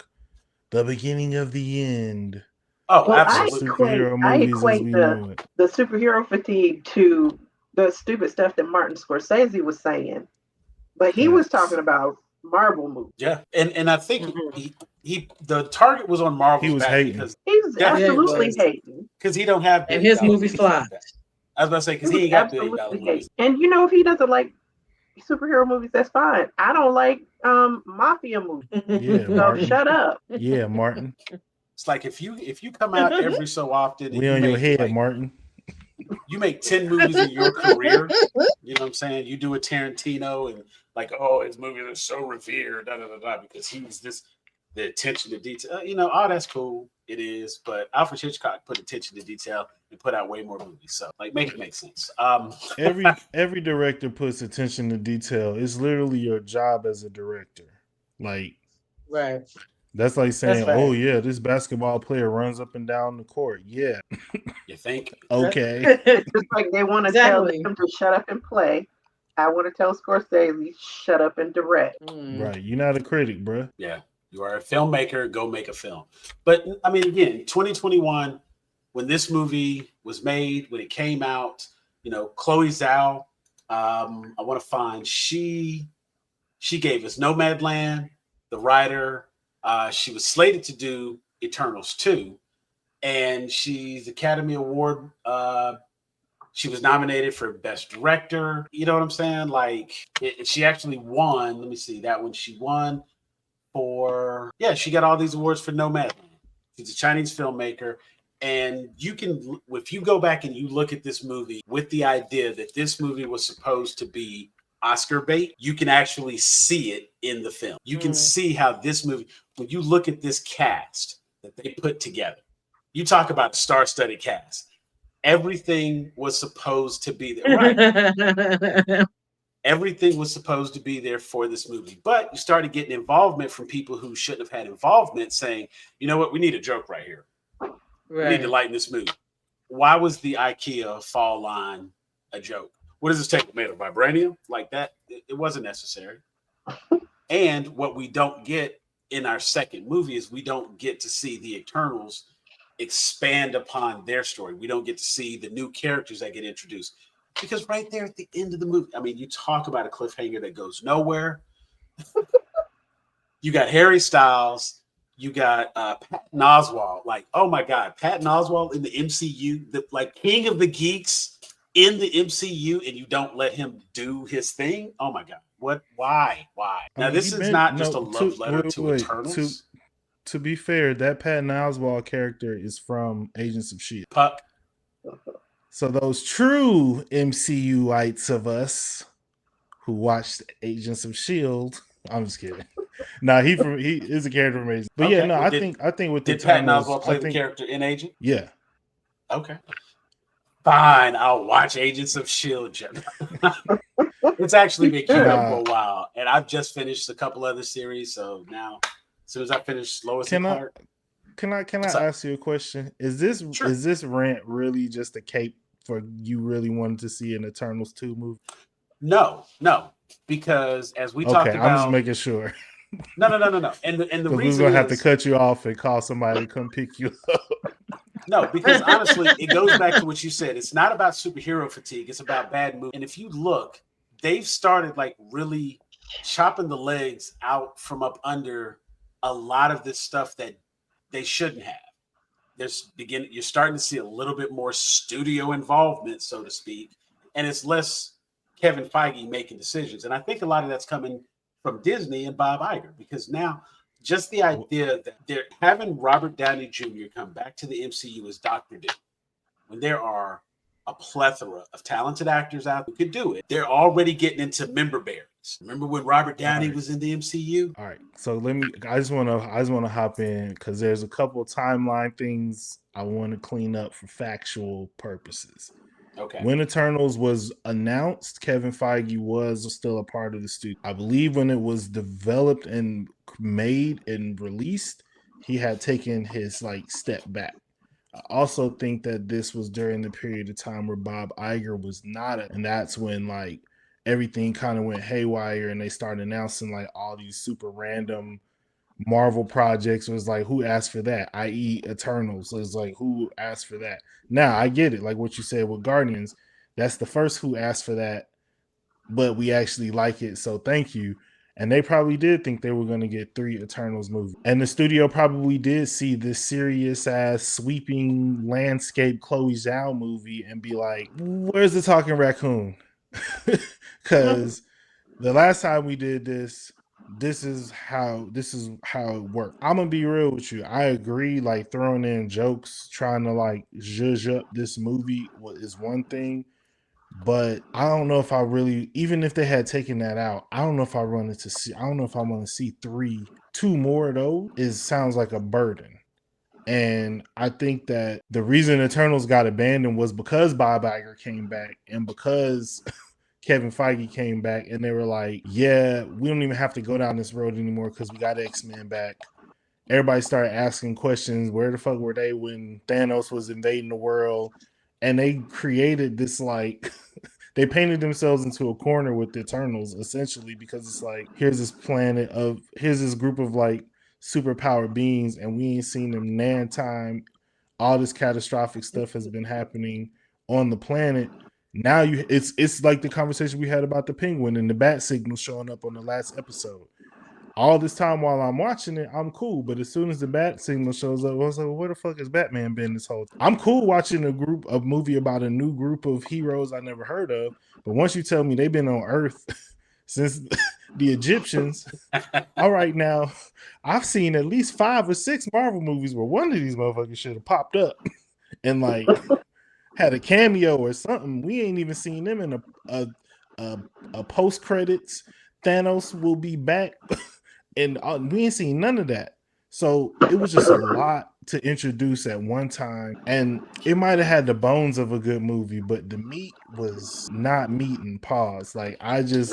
beginning of the end.
Oh,
well,
absolutely.
I equate the superhero fatigue to the stupid stuff that Martin Scorsese was saying, but he was talking about Marvel movies.
Yeah, and I think he the target was on Marvel.
He was hating.
He was absolutely hating
because he don't have
and his movies flopped.
I was about to say because he ain't got $1 billion movies.
And if he doesn't like superhero movies, that's fine. I don't like mafia movies.
Yeah,
so shut up.
Yeah, Martin.
It's like if you come out every so often,
we on your head, Martin.
You make 10 movies in your career. You know what I'm saying? You do a Tarantino and his movies are so revered, because he's the attention to detail. All that's cool. It is, but Alfred Hitchcock put attention to detail and put out way more movies. So make it make sense.
Every director puts attention to detail. It's literally your job as a director.
Right.
That's like saying, oh yeah, this basketball player runs up and down the court. Yeah.
You think?
Okay.
Just like they want to tell him to shut up and play. I want to tell Scorsese, shut up and direct.
Right. You're not a critic, bro.
Yeah. You are a filmmaker. Go make a film. But I mean, again, 2021, when this movie was made, when it came out, Chloe Zhao, I want to find, she gave us Nomadland, the writer. She was slated to do Eternals 2, and she's Academy Award. She was nominated for Best Director. You know what I'm saying? She actually won. Let me see that one. She won she got all these awards for Nomadland. She's a Chinese filmmaker. And if you go back and you look at this movie with the idea that this movie was supposed to be Oscar bait, you can actually see it in the film. You can see how this movie, when you look at this cast that they put together, you talk about star-studded cast. Everything was supposed to be there. Right. Everything was supposed to be there for this movie. But you started getting involvement from people who shouldn't have had involvement saying, you know what, we need a joke right here. Right. We need to lighten this mood. Why was the IKEA fall line a joke? What does this take? Made of vibranium? Like that? It wasn't necessary. And what we don't get in our second movie is we don't get to see the Eternals expand upon their story. We don't get to see the new characters that get introduced. Because right there at the end of the movie, I mean, you talk about a cliffhanger that goes nowhere. You got Harry Styles. You got Patton Oswalt. Oh my God, Patton Oswalt in the MCU, the king of the geeks in the MCU, and you don't let him do his thing. Oh my God, what? Why? Now this is not just a love letter to Eternals.
To be fair, that Patton Oswalt character is from Agents of S.H.I.E.L.D.
Puck.
So those true MCUites of us who watched Agents of S.H.I.E.L.D. I'm just kidding. He is a character from Agents. But okay. I think with the
did Patton Oswalt play the character in Agent?
Yeah.
Okay. Fine, I'll watch Agents of S.H.I.E.L.D. It's actually been queued up for a while, and I've just finished a couple other series. So now, as soon as I finish Lois and Clark,
can I ask you a question? Is this rant really just a cape for you really wanted to see an Eternals 2 movie?
No, because as we talked about,
I'm just making sure.
No. And the reason
we're gonna have to cut you off and call somebody to come pick you up.
No, because honestly, it goes back to what you said. It's not about superhero fatigue. It's about bad movies. And if you look, they've started really chopping the legs out from up under a lot of this stuff that they shouldn't have. You're starting to see a little bit more studio involvement, so to speak, and it's less Kevin Feige making decisions. And I think a lot of that's coming from Disney and Bob Iger, because now just the idea that they're having Robert Downey Jr. come back to the MCU as Dr. Doom, when there are a plethora of talented actors out who could do it, they're already getting into member berries. Remember when Robert Downey was in the MCU?
All right, so I just want to hop in because there's a couple timeline things I want to clean up for factual purposes.
Okay.
When Eternals was announced, Kevin Feige was still a part of the studio. I believe when it was developed and made and released, he had taken his step back. I also think that this was during the period of time where Bob Iger was not, and that's when everything kind of went haywire, and they started announcing all these super random Marvel projects. Was who asked for that? I.e., Eternals. It's who asked for that? Now I get it, like what you said with Guardians. That's the first who asked for that, but we actually like it, so thank you. And they probably did think they were going to get 3 Eternals movies. And the studio probably did see this serious ass sweeping landscape Chloe Zhao movie and be like, where's the talking raccoon? Because the last time we did this, this is how it worked. I'm gonna be real with you. I agree, throwing in jokes, trying to zhuzh up this movie is one thing. But I don't know if I really, even if they had taken that out, I don't know if I want to see 2 more of those. Sounds like a burden. And I think that the reason Eternals got abandoned was because Bob Iger came back and because Kevin Feige came back, and they were like, yeah, we don't even have to go down this road anymore because we got X-Men back. Everybody started asking questions. Where the fuck were they when Thanos was invading the world? And they created this they painted themselves into a corner with the Eternals, essentially, because it's here's this group of superpowered beings, and we ain't seen them nan time. All this catastrophic stuff has been happening on the planet. Now it's like the conversation we had about the Penguin and the bat signal showing up on the last episode. All this time while I'm watching it, I'm cool. But as soon as the bat signal shows up, I was like, well, where the fuck has Batman been this whole time? I'm cool watching a movie about a new group of heroes I never heard of. But once you tell me they've been on Earth since the Egyptians, all right, now I've seen at least 5 or 6 Marvel movies where one of these motherfuckers should have popped up and had a cameo or something. We ain't even seen them in a post credits. Thanos will be back. And we ain't seen none of that. So it was just a lot to introduce at one time. And it might have had the bones of a good movie, but the meat was not meat and pause. I just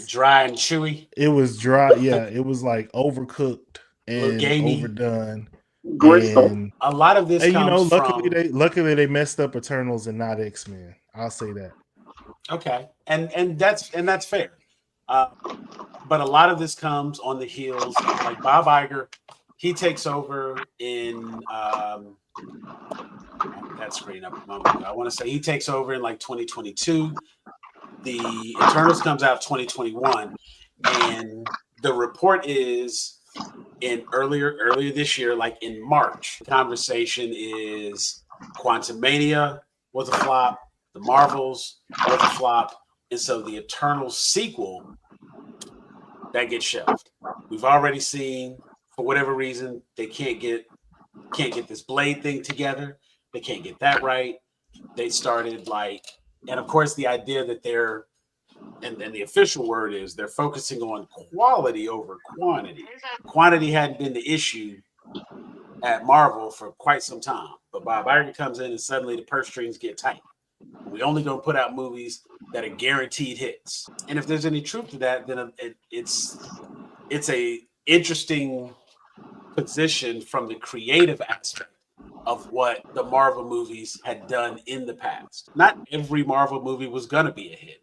dry and chewy.
It was dry. Yeah, it was overcooked and overdone.
Gristle.
And
a lot of this comes
luckily they messed up Eternals and not X-Men. I'll say that.
Okay. And that's fair. But a lot of this comes on the heels of Bob Iger. He takes over in that screen up a moment ago. I want to say he takes over in 2022. The Eternals comes out 2021, and the report is in earlier this year, in March. The conversation is Quantumania was a flop, the Marvels was a flop, and so the Eternals sequel that gets shelved. We've already seen, for whatever reason, they can't get this Blade thing together. They can't get that right. They started and of course the idea that they're, and the official word is they're focusing on quality over quantity. Quantity hadn't been the issue at Marvel for quite some time, but Bob Iger comes in and suddenly the purse strings get tight. We only going to put out movies that are guaranteed hits. And if there's any truth to that, then it's a interesting position from the creative aspect of what the Marvel movies had done in the past. Not every Marvel movie was going to be a hit.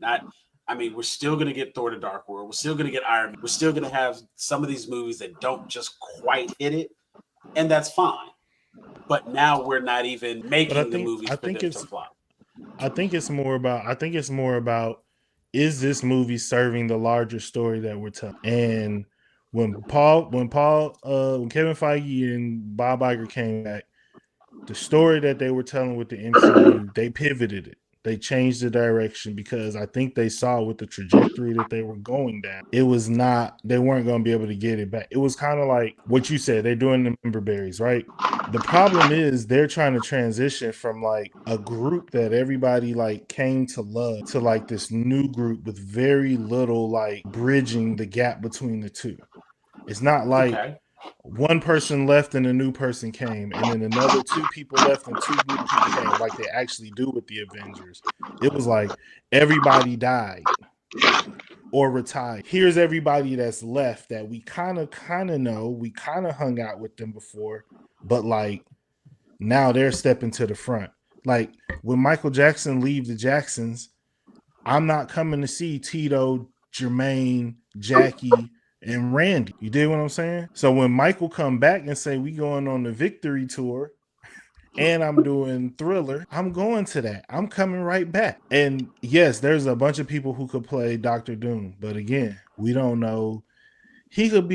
We're still going to get Thor: The Dark World. We're still going to get Iron Man. We're still going to have some of these movies that don't just quite hit it, and that's fine. But now we're not even making the movies for them to flop.
I think it's more about is this movie serving the larger story that we're telling? And when Kevin Feige and Bob Iger came back, the story that they were telling with the MCU, they pivoted it. They changed the direction because I think they saw with the trajectory that they were going down, they weren't going to be able to get it back. It was kind of like what you said, they're doing the member berries, right? The problem is they're trying to transition from like a group that everybody like came to love to like this new group with very little like bridging the gap between the two. It's not like one person left and a new person came, and then another two people left and two new people came, like they actually do with the Avengers. It was like everybody died or retired. Here's everybody that's left that we kind of know. We kind of hung out with them before, but like now they're stepping to the front. Like when Michael Jackson leave the Jacksons, I'm not coming to see Tito, Jermaine, Jackie, and Randy. You dig what I'm saying? So when Michael come back and say we going on the Victory Tour and I'm doing Thriller, I'm going to that. I'm coming right back. And yes, there's a bunch of people who could play Dr. Doom, but again, we don't know. It could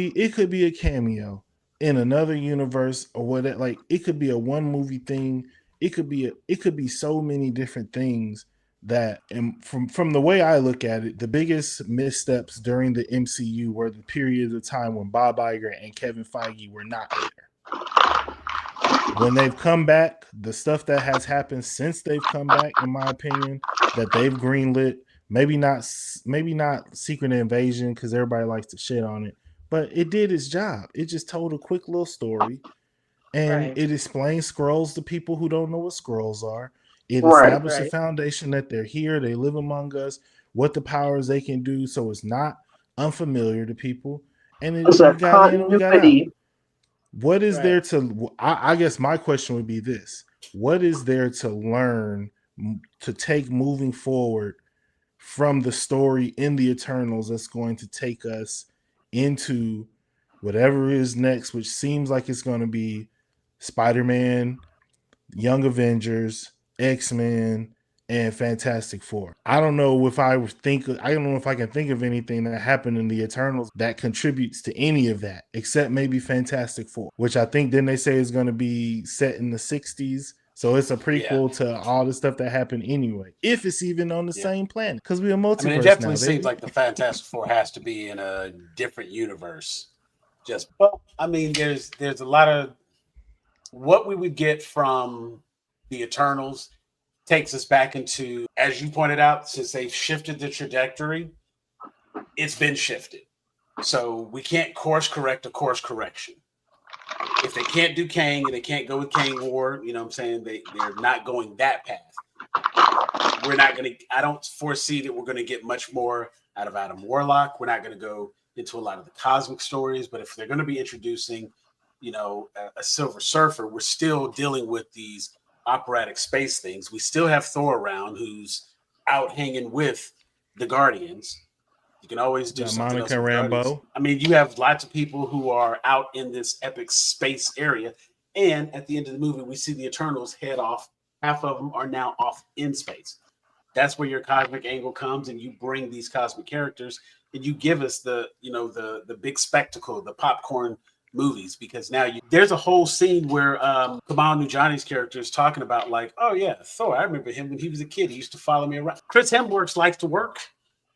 be a cameo in another universe or whatever. Like it could be a one movie thing. It could be so many different things that, and from the way I look at it, the biggest missteps during the MCU were the periods of time when Bob Iger and Kevin Feige were not there. When they've come back, the stuff that has happened since they've come back, in my opinion, that they've greenlit, maybe not Secret Invasion because everybody likes to shit on it, but it did its job. It just told a quick little story, and it explains Skrulls to people who don't know what Skrulls are. It established a foundation that they're here, they live among us, what the powers they can do, so it's not unfamiliar to people. And we got in and we got out. What is there to? I guess my question would be this: what is there to learn to take moving forward from the story in the Eternals that's going to take us into whatever is next, which seems like it's going to be Spider-Man, Young Avengers, X-Men, and Fantastic Four. I don't know if I can think of anything that happened in the Eternals that contributes to any of that, except maybe Fantastic Four, which I think then they say is going to be set in the 60s. So it's a prequel to all the stuff that happened anyway, if it's even on the same planet, because we're a multiverse. I mean,
it definitely seems like the Fantastic Four has to be in a different universe. There's a lot of what we would get from the Eternals takes us back into, as you pointed out, since they've shifted the trajectory, it's been shifted. So we can't course correct a course correction. If they can't do Kang and they can't go with Kang War, you know what I'm saying? They're not going that path. I don't foresee that we're going to get much more out of Adam Warlock. We're not going to go into a lot of the cosmic stories, but if they're going to be introducing, a Silver Surfer, we're still dealing with these operatic space things. We still have Thor around who's out hanging with the Guardians. You can always do something else with Rambeau. I mean, you have lots of people who are out in this epic space area. And at the end of the movie, we see the Eternals head off. Half of them are now off in space. That's where your cosmic angle comes, and you bring these cosmic characters and you give us the big spectacle, the popcorn movies, because now there's a whole scene where Kamal Nujani's character is talking about like, oh yeah, Thor, I remember him when he was a kid. He used to follow me around. Chris Hemsworth likes to work.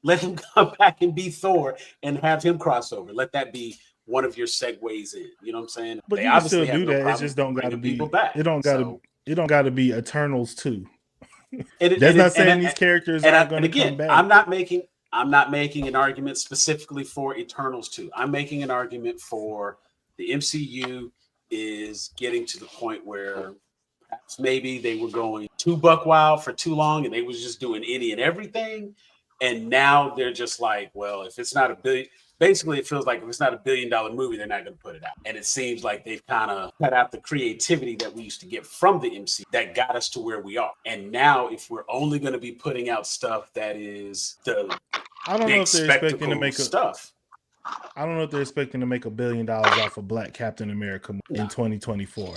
Let him come back and be Thor and have him cross over. Let that be one of your segues in. You know what I'm saying?
But they you obviously still do that. It just don't got to be. It don't got to be Eternals too. That's not saying these characters aren't going to come back.
I'm not making an argument specifically for Eternals 2. I'm making an argument for the MCU is getting to the point where perhaps maybe they were going too buck wild for too long and they was just doing any and everything. And now they're just like, well, if it's not a billion, basically it feels like if it's not $1 billion movie, they're not going to put it out. And it seems like they've kind of cut out the creativity that we used to get from the MC that got us to where we are. And now if we're only going to be putting out stuff that is the
I don't know if they're expecting to make
stuff.
I don't know if they're expecting to make $1 billion off of Black Captain America in 2024.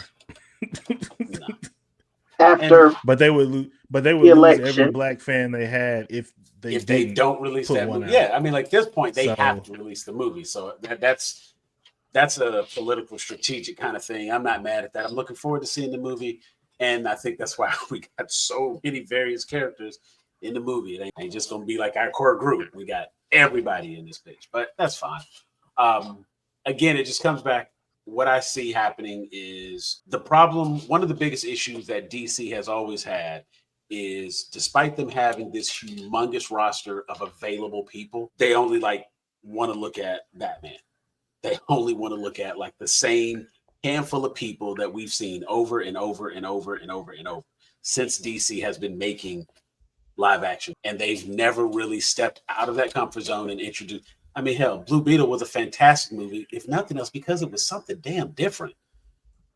But they would lose every black fan they had if they
don't release that movie. Yeah, I mean, like this point, they have to release the movie. So that's that's a political strategic kind of thing. I'm not mad at that. I'm looking forward to seeing the movie. And I think that's why we got so many various characters in the movie. It ain't just going to be like our core group. We got everybody in this bitch, but that's fine. Again, it just comes back. What I see happening is the problem. One of the biggest issues that DC has always had is despite them having this humongous roster of available people, they only like want to look at Batman. They only want to look at like the same handful of people that we've seen over and over and over and over and over since DC has been making live action. And they've never really stepped out of that comfort zone and introduced. I mean, hell, Blue Beetle was a fantastic movie, if nothing else, because it was something damn different.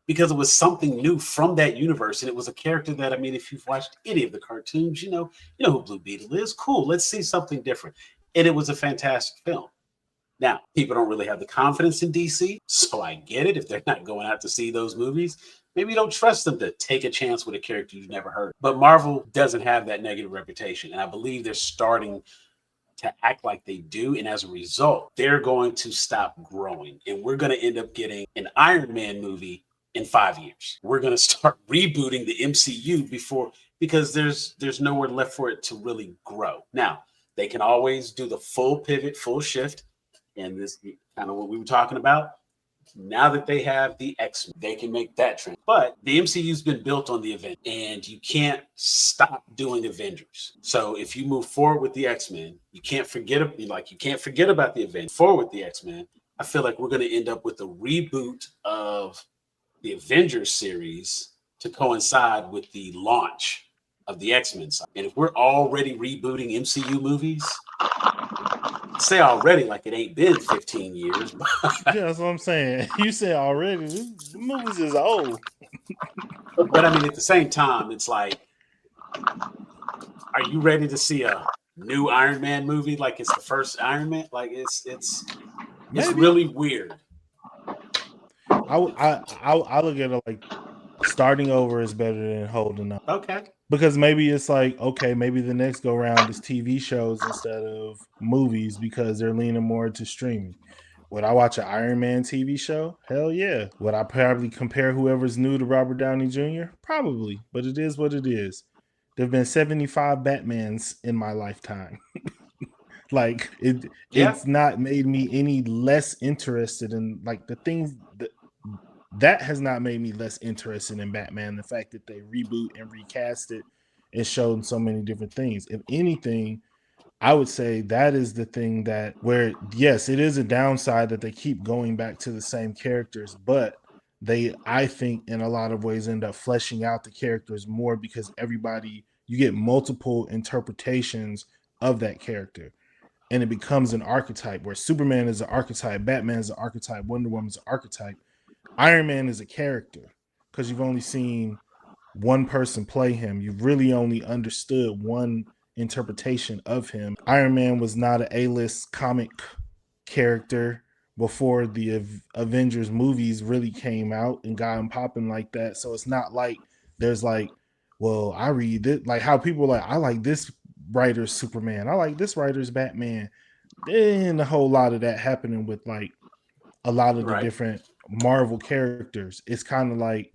Because it was something new from that universe. And it was a character that, I mean, if you've watched any of the cartoons, you know who Blue Beetle is. Cool. Let's see something different. And it was a fantastic film. Now, people don't really have the confidence in DC, so I get it. If they're not going out to see those movies, maybe you don't trust them to take a chance with a character you've never heard. But Marvel doesn't have that negative reputation, and I believe they're starting to act like they do, and as a result, they're going to stop growing, and we're going to end up getting an Iron Man movie in 5 years. We're going to start rebooting the MCU because there's nowhere left for it to really grow. Now, they can always do the full pivot, full shift, and this kind of what we were talking about. Now that they have the X-Men, they can make that trend. But the MCU's been built on the event, and you can't stop doing Avengers. So if you move forward with the X-Men, you can't forget about the event. Forward with the X-Men, I feel like we're going to end up with a reboot of the Avengers series to coincide with the launch of the X-Men side. And if we're already rebooting MCU movies, say already like it ain't been 15 years. But
yeah, that's what I'm saying. You said already. The movies is old.
But I mean, at the same time, it's like, are you ready to see a new Iron Man movie? Like it's the first Iron Man? Like it's really weird.
I look at it like starting over is better than holding up.
Okay.
Because maybe it's like, okay, maybe the next go round is TV shows instead of movies because they're leaning more to streaming. Would I watch an Iron Man TV show? Hell yeah. Would I probably compare whoever's new to Robert Downey Jr.? Probably, but it is what it is. There have been 75 Batmans in my lifetime. Like it's not made me any less interested in like the things that has not made me less interested in Batman. The fact that they reboot and recast it and showed so many different things. If anything, I would say that is the thing that where, yes, it is a downside that they keep going back to the same characters, but they, I think in a lot of ways end up fleshing out the characters more because you get multiple interpretations of that character. And it becomes an archetype where Superman is an archetype, Batman is an archetype, Wonder Woman is an archetype. Iron Man is a character because you've only seen one person play him. You've really only understood one interpretation of him. Iron Man was not an A-list comic character before the Avengers movies really came out and got him popping like that. So it's not like there's like, well, I read it like how people are like, I like this writer's Superman. I like this writer's Batman. And a whole lot of that happening with like a lot of the different Marvel characters. It's kind of like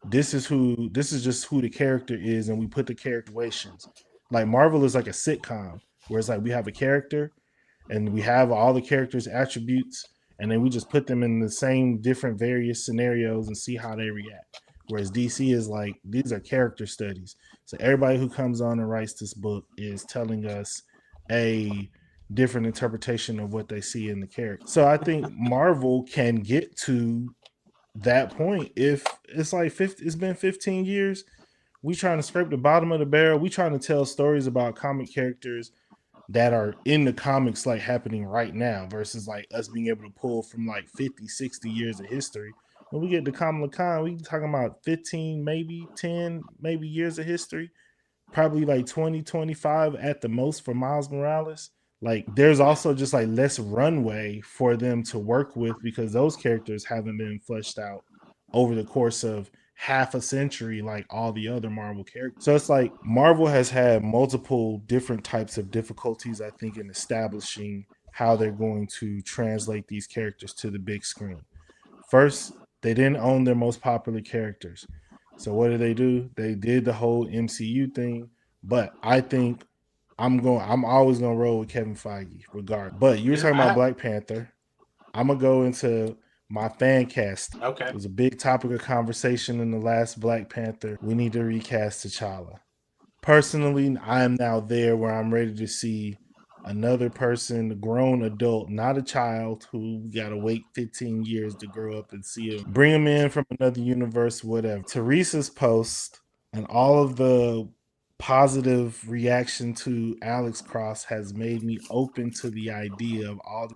this is just who the character is, and we put the characterizations. Like Marvel is like a sitcom where it's like we have a character and we have all the characters' attributes, and then we just put them in the same different various scenarios and see how they react. Whereas DC is like, these are character studies. So everybody who comes on and writes this book is telling us a different interpretation of what they see in the character. So I think Marvel can get to that point if it's like it's been 15 years. We trying to scrape the bottom of the barrel. We trying to tell stories about comic characters that are in the comics like happening right now versus like us being able to pull from like 50, 60 years of history. When we get to Kamala Khan, we talking about 15, maybe 10, maybe years of history. Probably like 20, 25 at the most for Miles Morales. Like there's also just like less runway for them to work with because those characters haven't been fleshed out over the course of half a century like all the other Marvel characters. So it's like Marvel has had multiple different types of difficulties, I think, in establishing how they're going to translate these characters to the big screen. First, they didn't own their most popular characters. So what do? They did the whole MCU thing, but I think I'm always gonna roll with Kevin Feige regardless. But you were talking about Black Panther. I'm gonna go into my fan cast.
Okay.
It was a big topic of conversation in the last Black Panther. We need to recast T'Challa. Personally, I am now there where I'm ready to see another person, a grown adult, not a child who gotta wait 15 years to grow up and see him. Bring him in from another universe, whatever. Teresa's post and all of the positive reaction to Alex Cross has made me open to the idea of all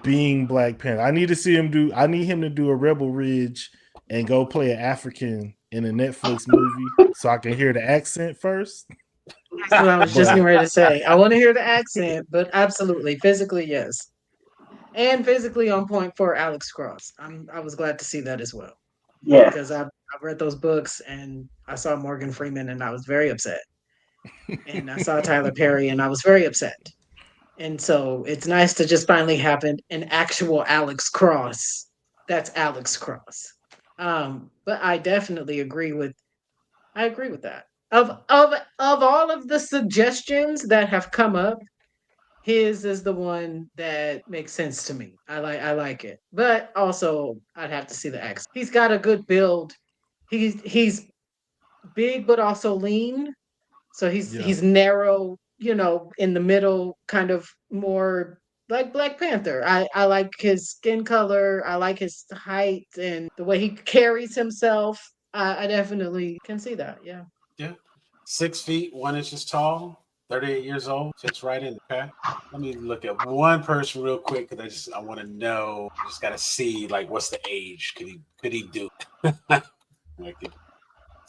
being Black Panther. I need him to do a Rebel Ridge and go play an African in a Netflix movie so I can hear the accent first.
That's what I was just getting ready to say. I want to hear the accent, but absolutely, physically, yes. And physically on point for Alex Cross. I was glad to see that as well.
Yeah.
Because I've read those books and I saw Morgan Freeman and I was very upset. And I saw Tyler Perry and I was very upset. And so it's nice to just finally have an actual Alex Cross. That's Alex Cross. But I definitely agree with that. Of all of the suggestions that have come up, his is the one that makes sense to me. I like it. But also I'd have to see the accent. He's got a good build. He's big but also lean. So he's narrow, in the middle, kind of more like Black Panther. I like his skin color. I like his height and the way he carries himself. I definitely can see that. Yeah.
Yeah. 6 feet, 1 inches tall, 38 years old. Fits right in. Okay. Let me look at one person real quick because I want to know. Just got to see like what's the age. Could he do? Like, is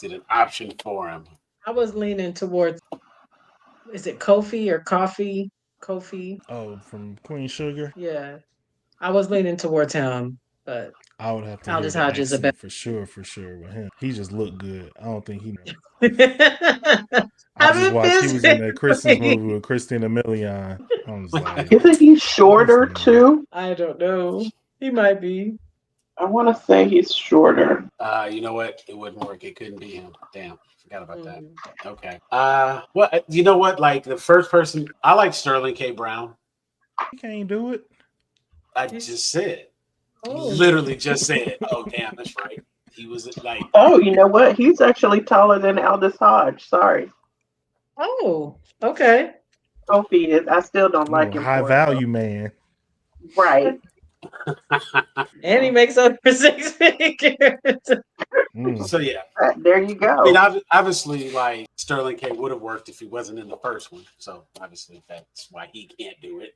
it an option for him?
I was leaning towards. Is it Kofi or Coffee? Kofi.
Oh, from Queen Sugar.
Yeah, I was leaning towards him, but
I would have to
Aldous
hear the
Hodges a
accent
bit.
for sure with him. He just looked good. I don't think he.
I
just watched. He was in that Christmas movie with Christina Milian. I'm just like,
isn't he shorter too?
I don't know. He might be.
I want to say he's shorter.
You know what? It wouldn't work. It couldn't be him. Damn, forgot about that. Okay. Well, you know what? Like the first person, I like Sterling K. Brown.
He can't do it.
I just said, literally just said. Oh, damn, that's right. He was like.
Oh, you know what? He's actually taller than Aldous Hodge. Sorry.
Oh, okay.
Kofi is. I still don't like him.
High value man.
Right.
And he makes over 6 figures.
So yeah,
there you go.
I mean, obviously, like Sterling K. would have worked if he wasn't in the first one. So obviously, that's why he can't do it.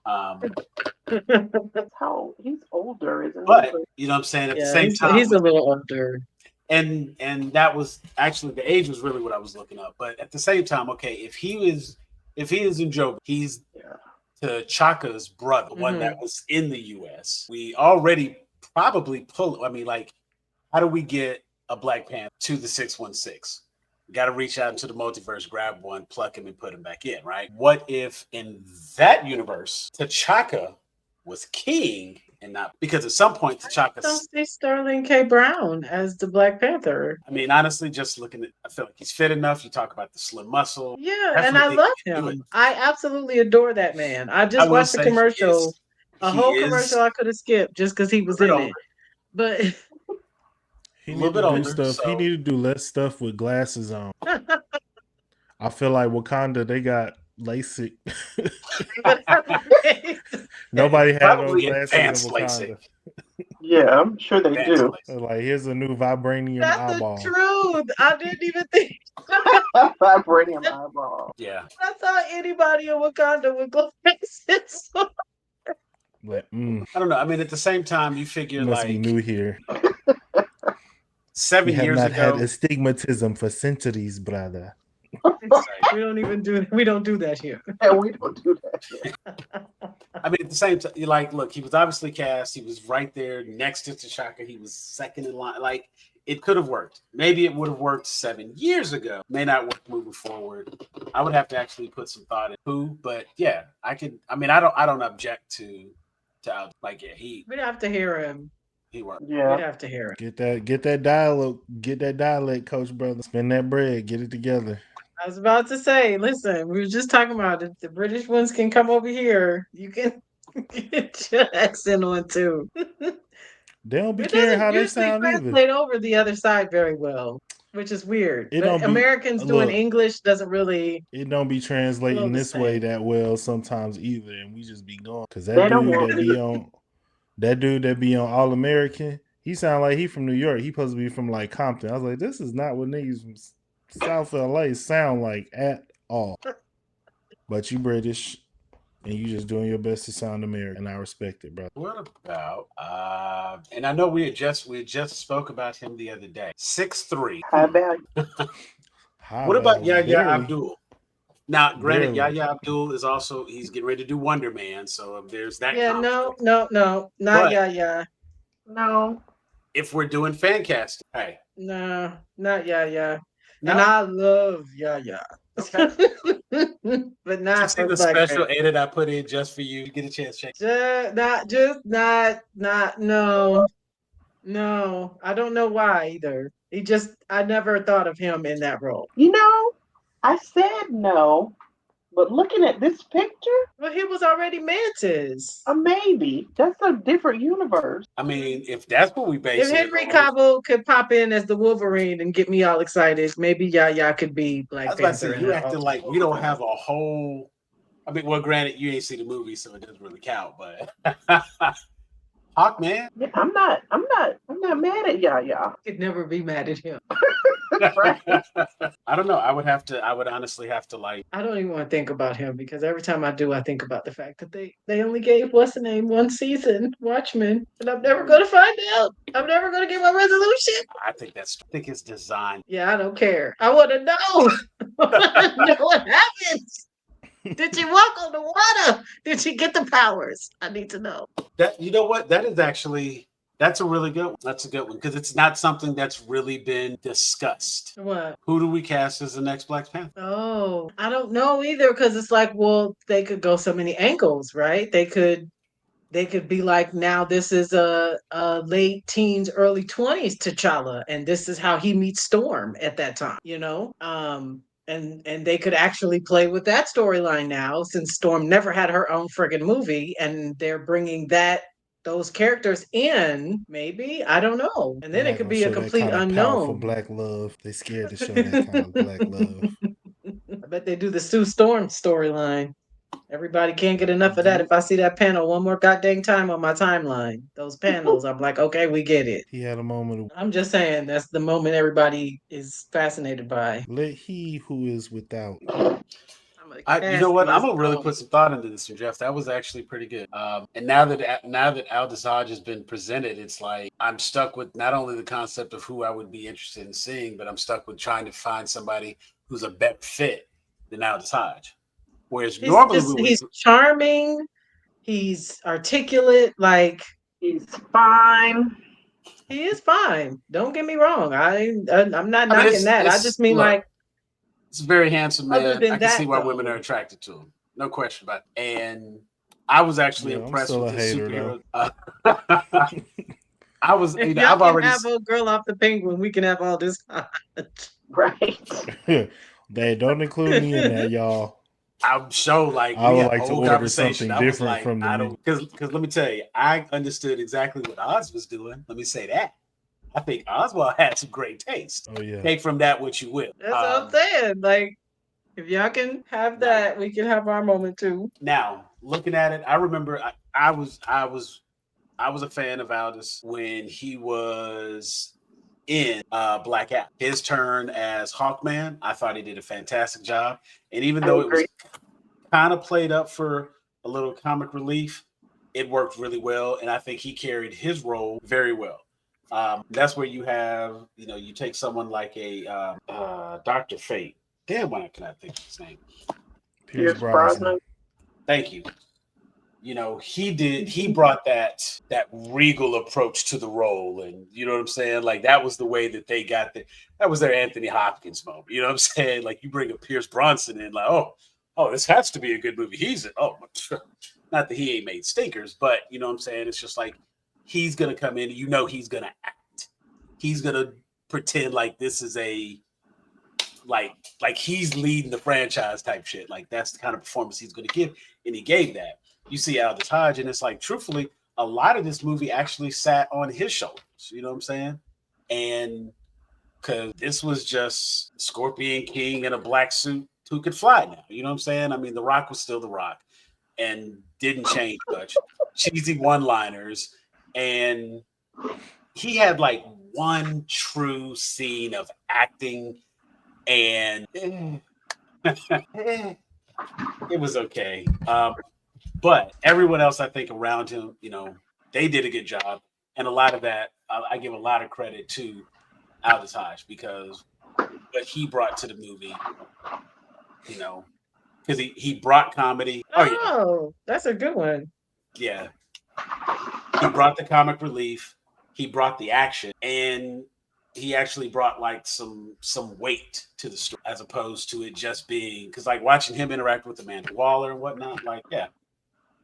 That's how he's older, isn't
but,
he?
But you know what I'm saying? At the same time,
he's a little older.
And that was actually the age was really what I was looking up. But at the same time, okay, if he is N'Jobu, he's T'Chaka's brother, the one that was in the US. We already probably how do we get a Black Panther to the 616? We got to reach out into the multiverse, grab one, pluck him, and put him back in, right? What if in that universe, T'Chaka was king and not, because at some point T'Chaka.
Don't see Sterling K. Brown as the Black Panther.
I mean, honestly, just looking at, I feel like he's fit enough. You talk about the slim muscle.
Yeah, and I love him. I absolutely adore that man. I just watched the commercial. A whole commercial I could have skipped just because he was in it. But
he needed to do stuff. He needed to do less stuff with glasses on. I feel like Wakanda, they got LASIK. Nobody had those glasses in Wakanda.
Yeah, I'm sure they do.
Like, here's a new vibranium
That's
eyeball.
That's the truth. I didn't even think.
Vibranium eyeball.
Yeah.
I thought anybody in Wakanda would go glasses.
But,
I don't know. I mean, at the same time, you figure
you must be new here.
7 years ago,
not had astigmatism for centuries, brother.
We don't do that here.
Yeah, we don't do that here.
I mean, at the same time, look, he was obviously cast. He was right there next to T'Chaka. He was second in line. Like, it could have worked. Maybe it would have worked 7 years ago. May not work moving forward. I would have to actually put some thought in who, but yeah, I could. I mean, I don't object to Al. Like, yeah,
We'd have to hear him.
he worked.
We'd
Yeah.
have to hear him.
Get that dialect, coach brother. Spend that bread, get it together.
I was about to say, listen, we were just talking about it. The British ones can come over here. You can get your accent on too.
They don't be
It
caring
doesn't
how they
usually
sound either.
translate over the other side very well, which is weird.
It
But
don't be
Americans doing
look.
English doesn't really
It don't be
flow
translating
the
this way
same.
that well sometimes either, and we just be going. Cause
They don't want
that dude that be on All American, he sound like he from New York. He supposed to be from like Compton. I was like, this is not what niggas from South LA sound like at all. But you British, and you just doing your best to sound American. I respect it, bro.
What about? And I know we had just spoke about him the other day. 6'3".
high value.
What about Yahya
Barely.
Abdul? Now, granted,
Barely.
Yahya Abdul is also he's getting ready to do Wonder Man, so there's that.
Yeah,
conflict.
no, not
But-
yeah.
No.
If we're doing fan casting, hey,
No, not yeah.
no,
And I love yeah.
Okay.
But
Did you
not
see
for
the
Black
special
Panther.
edit I put in just for you to get a chance to check?
No. I don't know why either. I never thought of him in that role.
You know, I said no, but looking at this picture,
Well, he was already Mantis.
maybe. That's a different universe.
I mean, if that's what we base
If
it
Henry
on,
Cavill could pop in as the Wolverine and get me all excited, maybe Yaya could be
I
Black
was about to
Panther.
say you acting like we don't have a whole. I mean, well, granted, you ain't see the movie, so it doesn't really count. But Hawkman,
Yeah, I'm not mad at Yaya.
could never be mad at him.
Right.
I don't know. I would honestly have to like.
I don't even want to think about him because every time I do, I think about the fact that they only gave what's the name one season, Watchmen, and I'm never gonna find out. I'm never gonna get my resolution.
I think it's designed.
Yeah, I don't care. I want to know. I wanna know what happens. Did she walk on the water? Did she get the powers? I need to know.
That you know what? That's a really good one. That's a good one because it's not something that's really been discussed.
What?
Who do we cast as the next Black Panther?
Oh, I don't know either because it's like, well, they could go so many angles, right? They could be like, now this is a late teens, early 20s T'Challa, and this is how he meets Storm at that time, you know? And they could actually play with that storyline now since Storm never had her own friggin' movie, and they're bringing those characters in, maybe. I don't know. And then it could be a complete unknown.
Black love. They scared to show that kind of black love.
I bet they do the Sue Storm storyline. Everybody can't get enough of that. If I see that panel one more goddamn time on my timeline, those panels, I'm like, okay, we get it.
He had a moment of
I'm just saying that's the moment everybody is fascinated by.
let he who is without.
You know what? I'm gonna really put some thought into this, Jeff. That was actually pretty good. And now that Al-Dazaj has been presented, it's like I'm stuck with not only the concept of who I would be interested in seeing, but I'm stuck with trying to find somebody who's a better fit than Al-Dazaj. Whereas normally
he's charming, he's articulate, like
He's fine.
he is fine. Don't get me wrong. I'm not knocking that. I just mean like
it's a very handsome man.
Other than
I can see
that,
why
though.
women are attracted to him. No question about it. And I was actually impressed with his superhero. I was,
if
you know,
y'all
I've
can
already
have a girl off the Penguin, we can have all this.
Right.
They don't include me in that, y'all.
I'm sure like
I
we
would
had
like
a
to
whole
order
conversation.
something
I was
different
like,
from the
I don't because let me tell you, I understood exactly what Oz was doing. Let me say that. I think Oswald had some great taste.
Oh yeah.
Take from that what you will.
That's what I'm saying. Like, if y'all can have that, we can have our moment too.
Now, looking at it, I remember I was a fan of Aldous when he was in Black Adam. His turn as Hawkman, I thought he did a fantastic job. And even though it was kind of played up for a little comic relief, it worked really well. And I think he carried his role very well. That's where you have, you know, you take someone like a Dr. Fate. Damn, why can I think of his name?
Pierce Brosnan.
Thank you. you know, he brought that regal approach to the role, and you know what I'm saying? Like that was the way that they got that was their Anthony Hopkins moment. You know what I'm saying? Like you bring a Pierce Bronson in, like, oh, this has to be a good movie. He's in, not that he ain't made stinkers, but you know what I'm saying? It's just like he's gonna come in, and you know he's gonna act. He's gonna pretend like this is a like he's leading the franchise type shit. Like that's the kind of performance he's gonna give, and he gave that. You see Aldous Hodge, and it's like, truthfully, a lot of this movie actually sat on his shoulders. You know what I'm saying? And because this was just Scorpion King in a black suit who could fly now. You know what I'm saying? I mean, The Rock was still The Rock and didn't change much. Cheesy one-liners. And he had like one true scene of acting, and it was okay. But everyone else, I think, around him, you know, they did a good job. And a lot of that, I give a lot of credit to Aldous Hodge, because what he brought to the movie, you know, because he brought comedy.
Oh, that's a good one.
Yeah. He brought the comic relief. He brought the action. And he actually brought like some weight to the story, as opposed to it just being, because like watching him interact with Amanda Waller and whatnot, like, yeah.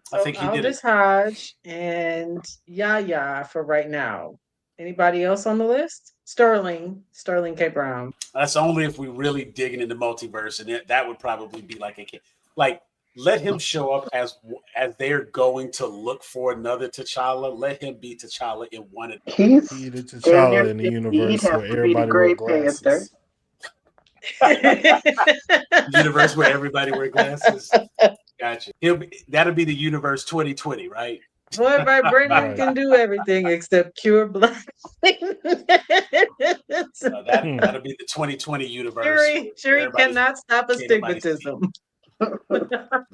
So
I think he did it.
Aldous Hodge and Yaya for right now. Anybody else on the list? Sterling K. Brown.
That's only if we really digging into multiverse, and that would probably be like let him show up as they're going to look for another T'Challa. Let him be T'Challa in one of them.
He's
the T'Challa in the universe where everybody wear glasses.
Universe where everybody wear glasses. Gotcha. That'll be the universe 2020, right?
Boy, Vibranium can do everything except cure black.
That'll be the 2020 universe.
Shuri cannot stop astigmatism.
No,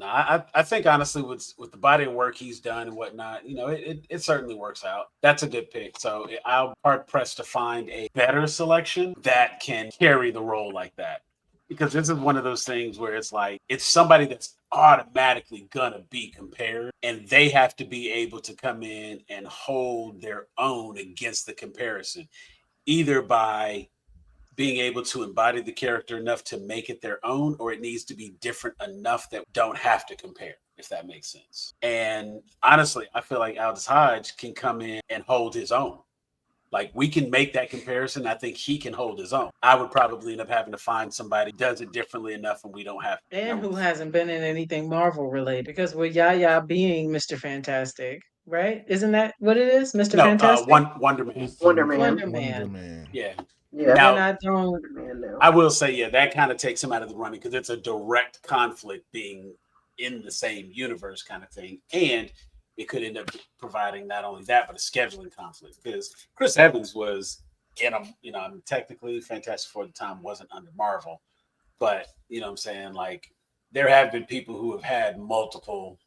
I think honestly with the body of work he's done and whatnot, you know, it certainly works out. That's a good pick. So I'm hard pressed to find a better selection that can carry the role like that. Because this is one of those things where it's like, it's somebody that's automatically gonna be compared, and they have to be able to come in and hold their own against the comparison, either by being able to embody the character enough to make it their own, or it needs to be different enough that don't have to compare, if that makes sense. And honestly, I feel like Aldous Hodge can come in and hold his own. Like, we can make that comparison. I think he can hold his own. I would probably end up having to find somebody who does it differently enough, and we don't have to.
And who hasn't been in anything Marvel related, because with Yaya being Mr. Fantastic, right? Isn't that what it is? Mr. Fantastic?
Wonder Man.
Wonder Man.
Yeah.
Now,
I will say, yeah, that kind of takes him out of the running, because it's a direct conflict being in the same universe kind of thing. And it could end up providing not only that, but a scheduling conflict, because Chris Evans was in a, you know, technically Fantastic Four at the time wasn't under Marvel, but you know what I'm saying? Like, there have been people who have had multiple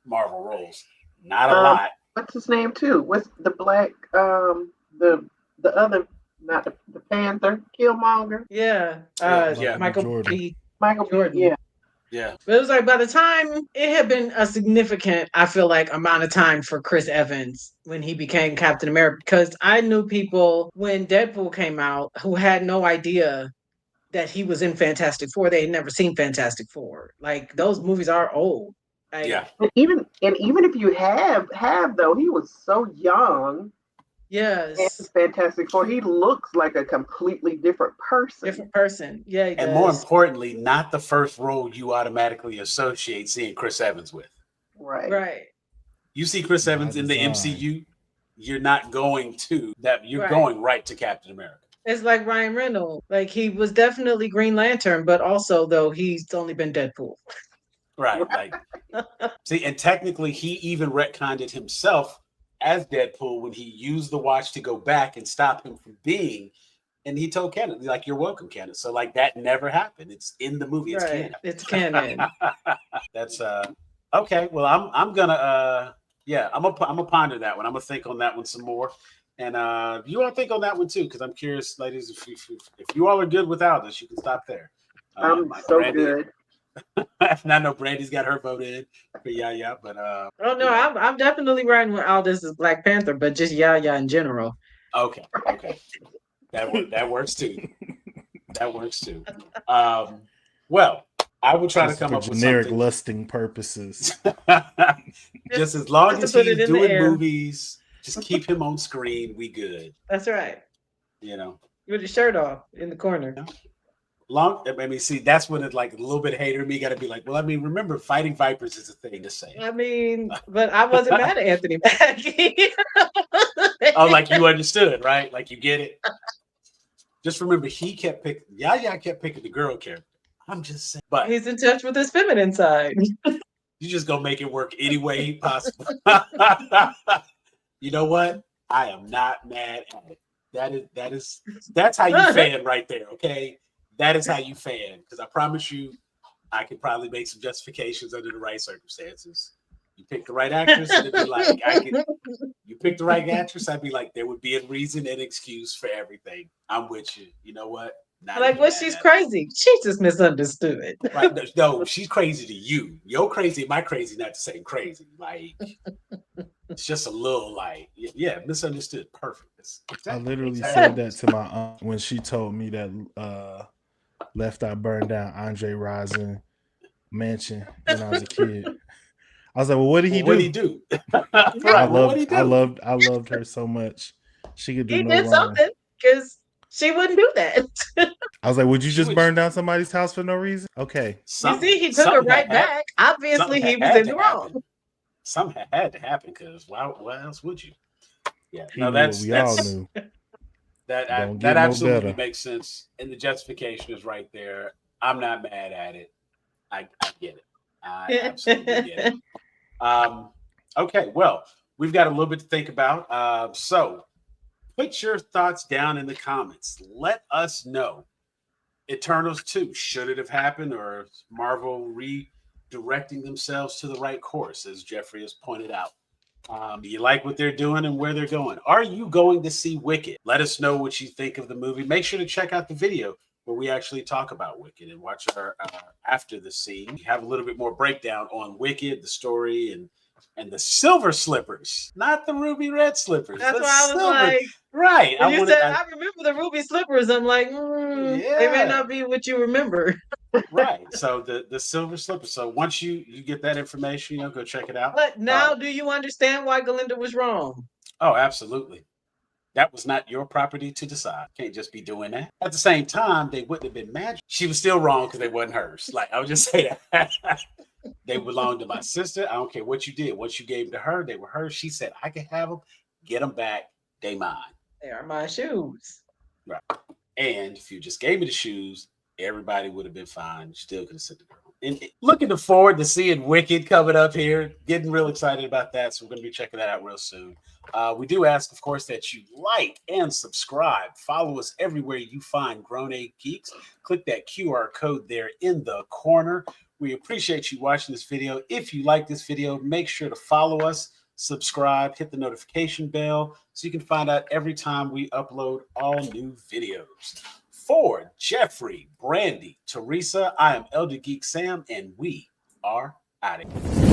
Marvel roles. Not a lot.
What's his name too? What's the black, the other, not the Panther, Killmonger?
Yeah. Michael
Jordan.
Jordan.
Yeah.
But it was like, by the time it had been a significant, I feel like, amount of time for Chris Evans when he became Captain America, because I knew people when Deadpool came out who had no idea that he was in Fantastic Four. They had never seen Fantastic Four. Like, those movies are old. Like,
yeah.
And even if you have though, he was so young.
Yes.
Fantastic Four. He looks like a completely different person.
Yeah.
And more importantly, not the first role you automatically associate seeing Chris Evans with.
Right.
You see Chris Evans in the MCU, you're not going to that. You're going right to Captain America.
It's like Ryan Reynolds. Like, he was definitely Green Lantern, but also, though, he's only been Deadpool.
Right. Like, see, and technically, he even retconned it himself as Deadpool when he used the watch to go back and stop him from being. And he told Kenneth, like, "You're welcome, Kenneth." So, like, that never happened. It's in the movie. It's canon.
It's canon.
That's okay. Well, I'm gonna ponder that one. I'm gonna think on that one some more. And you all think on that one too, because I'm curious, ladies, if you all are good without this, you can stop there.
I'm so good.
And I know Brandy's got her vote in for Yaya, but
Oh no,
you know,
I'm definitely riding with Aldous as Black Panther, but just Yaya in general.
okay, that works too. That works too. Well, I will try to come
for
up with
generic
something.
lusting purposes.
Just as long
Just
as
to put it
he's
in the
doing
air.
movies, just keep him on screen. We good.
That's right.
You know.
With his shirt off in the corner.
I mean, see, that's when it like a little bit hater me got to be like, well, I mean, remember, fighting vipers is a thing to say.
I mean, but I wasn't mad at Anthony Mackie.
Oh, like you understood, right? Like you get it. Just remember, Yaya kept picking the girl character. I'm just saying, but
he's in touch with his feminine side.
You just gonna make it work any way possible. You know what? I am not mad at it. That's how you fan right there. Okay, that is how you fan. Because I promise you, I could probably make some justifications under the right circumstances. You pick the right actress, and it'd be like you pick the right actress, I'd be like, there would be a reason and excuse for everything. I'm with you. You know what? Not
like, well, she's crazy. She just misunderstood.
Right? No, she's crazy to you. You're crazy. My crazy, not the same crazy. Like it's just a little like, yeah, misunderstood. Perfect.
I literally said that to my aunt when she told me that Left Eye burned down Andre Rison mansion when I was a kid. I was like, well, what did he do?
What did he do?
Right. I loved her so much. She could do
he
no
did
wrong.
Something because she wouldn't do that.
I was like, would you just burn down somebody's house for no reason? Okay.
You see, he took her right back. Obviously, he was in the wrong.
Something had to happen because why else would you? Yeah,
we all knew.
That absolutely makes sense, and the justification is right there. I'm not mad at it. I get it. I absolutely get it. Okay, well, we've got a little bit to think about. So put your thoughts down in the comments. Let us know. Eternals 2, should it have happened, or Marvel redirecting themselves to the right course, as Jeffrey has pointed out? Do you like what they're doing and where they're going? Are you going to see Wicked? Let us know what you think of the movie. Make sure to check out the video where we actually talk about Wicked and watch our after the scene. We have a little bit more breakdown on Wicked, the story, and the silver slippers, not the ruby red slippers.
That's why I was like,
right.
When you said I remember the ruby slippers, I'm like, they may not be what you remember.
Right. So the silver slippers. So once you get that information, go check it out.
But now, do you understand why Galinda was wrong?
Oh, absolutely. That was not your property to decide. Can't just be doing that. At the same time, they wouldn't have been magic. She was still wrong because they wasn't hers. Like, I would just say that. They belonged to my sister. I don't care what you did. What you gave to her, they were hers. She said, I can have them. Get them back. They mine.
They are my shoes.
Right. And if you just gave me the shoes, everybody would have been fine. You still could have sent the girl. And looking forward to seeing Wicked coming up here. Getting real excited about that. So we're going to be checking that out real soon. We do ask, of course, that you like and subscribe. Follow us everywhere you find Grown A Geeks. Click that QR code there in the corner. We appreciate you watching this video. If you like this video, make sure to follow us, subscribe, hit the notification bell so you can find out every time we upload all new videos. For Jeffrey, Brandy, Teresa, I am Elder Geek Sam, and we are out of here.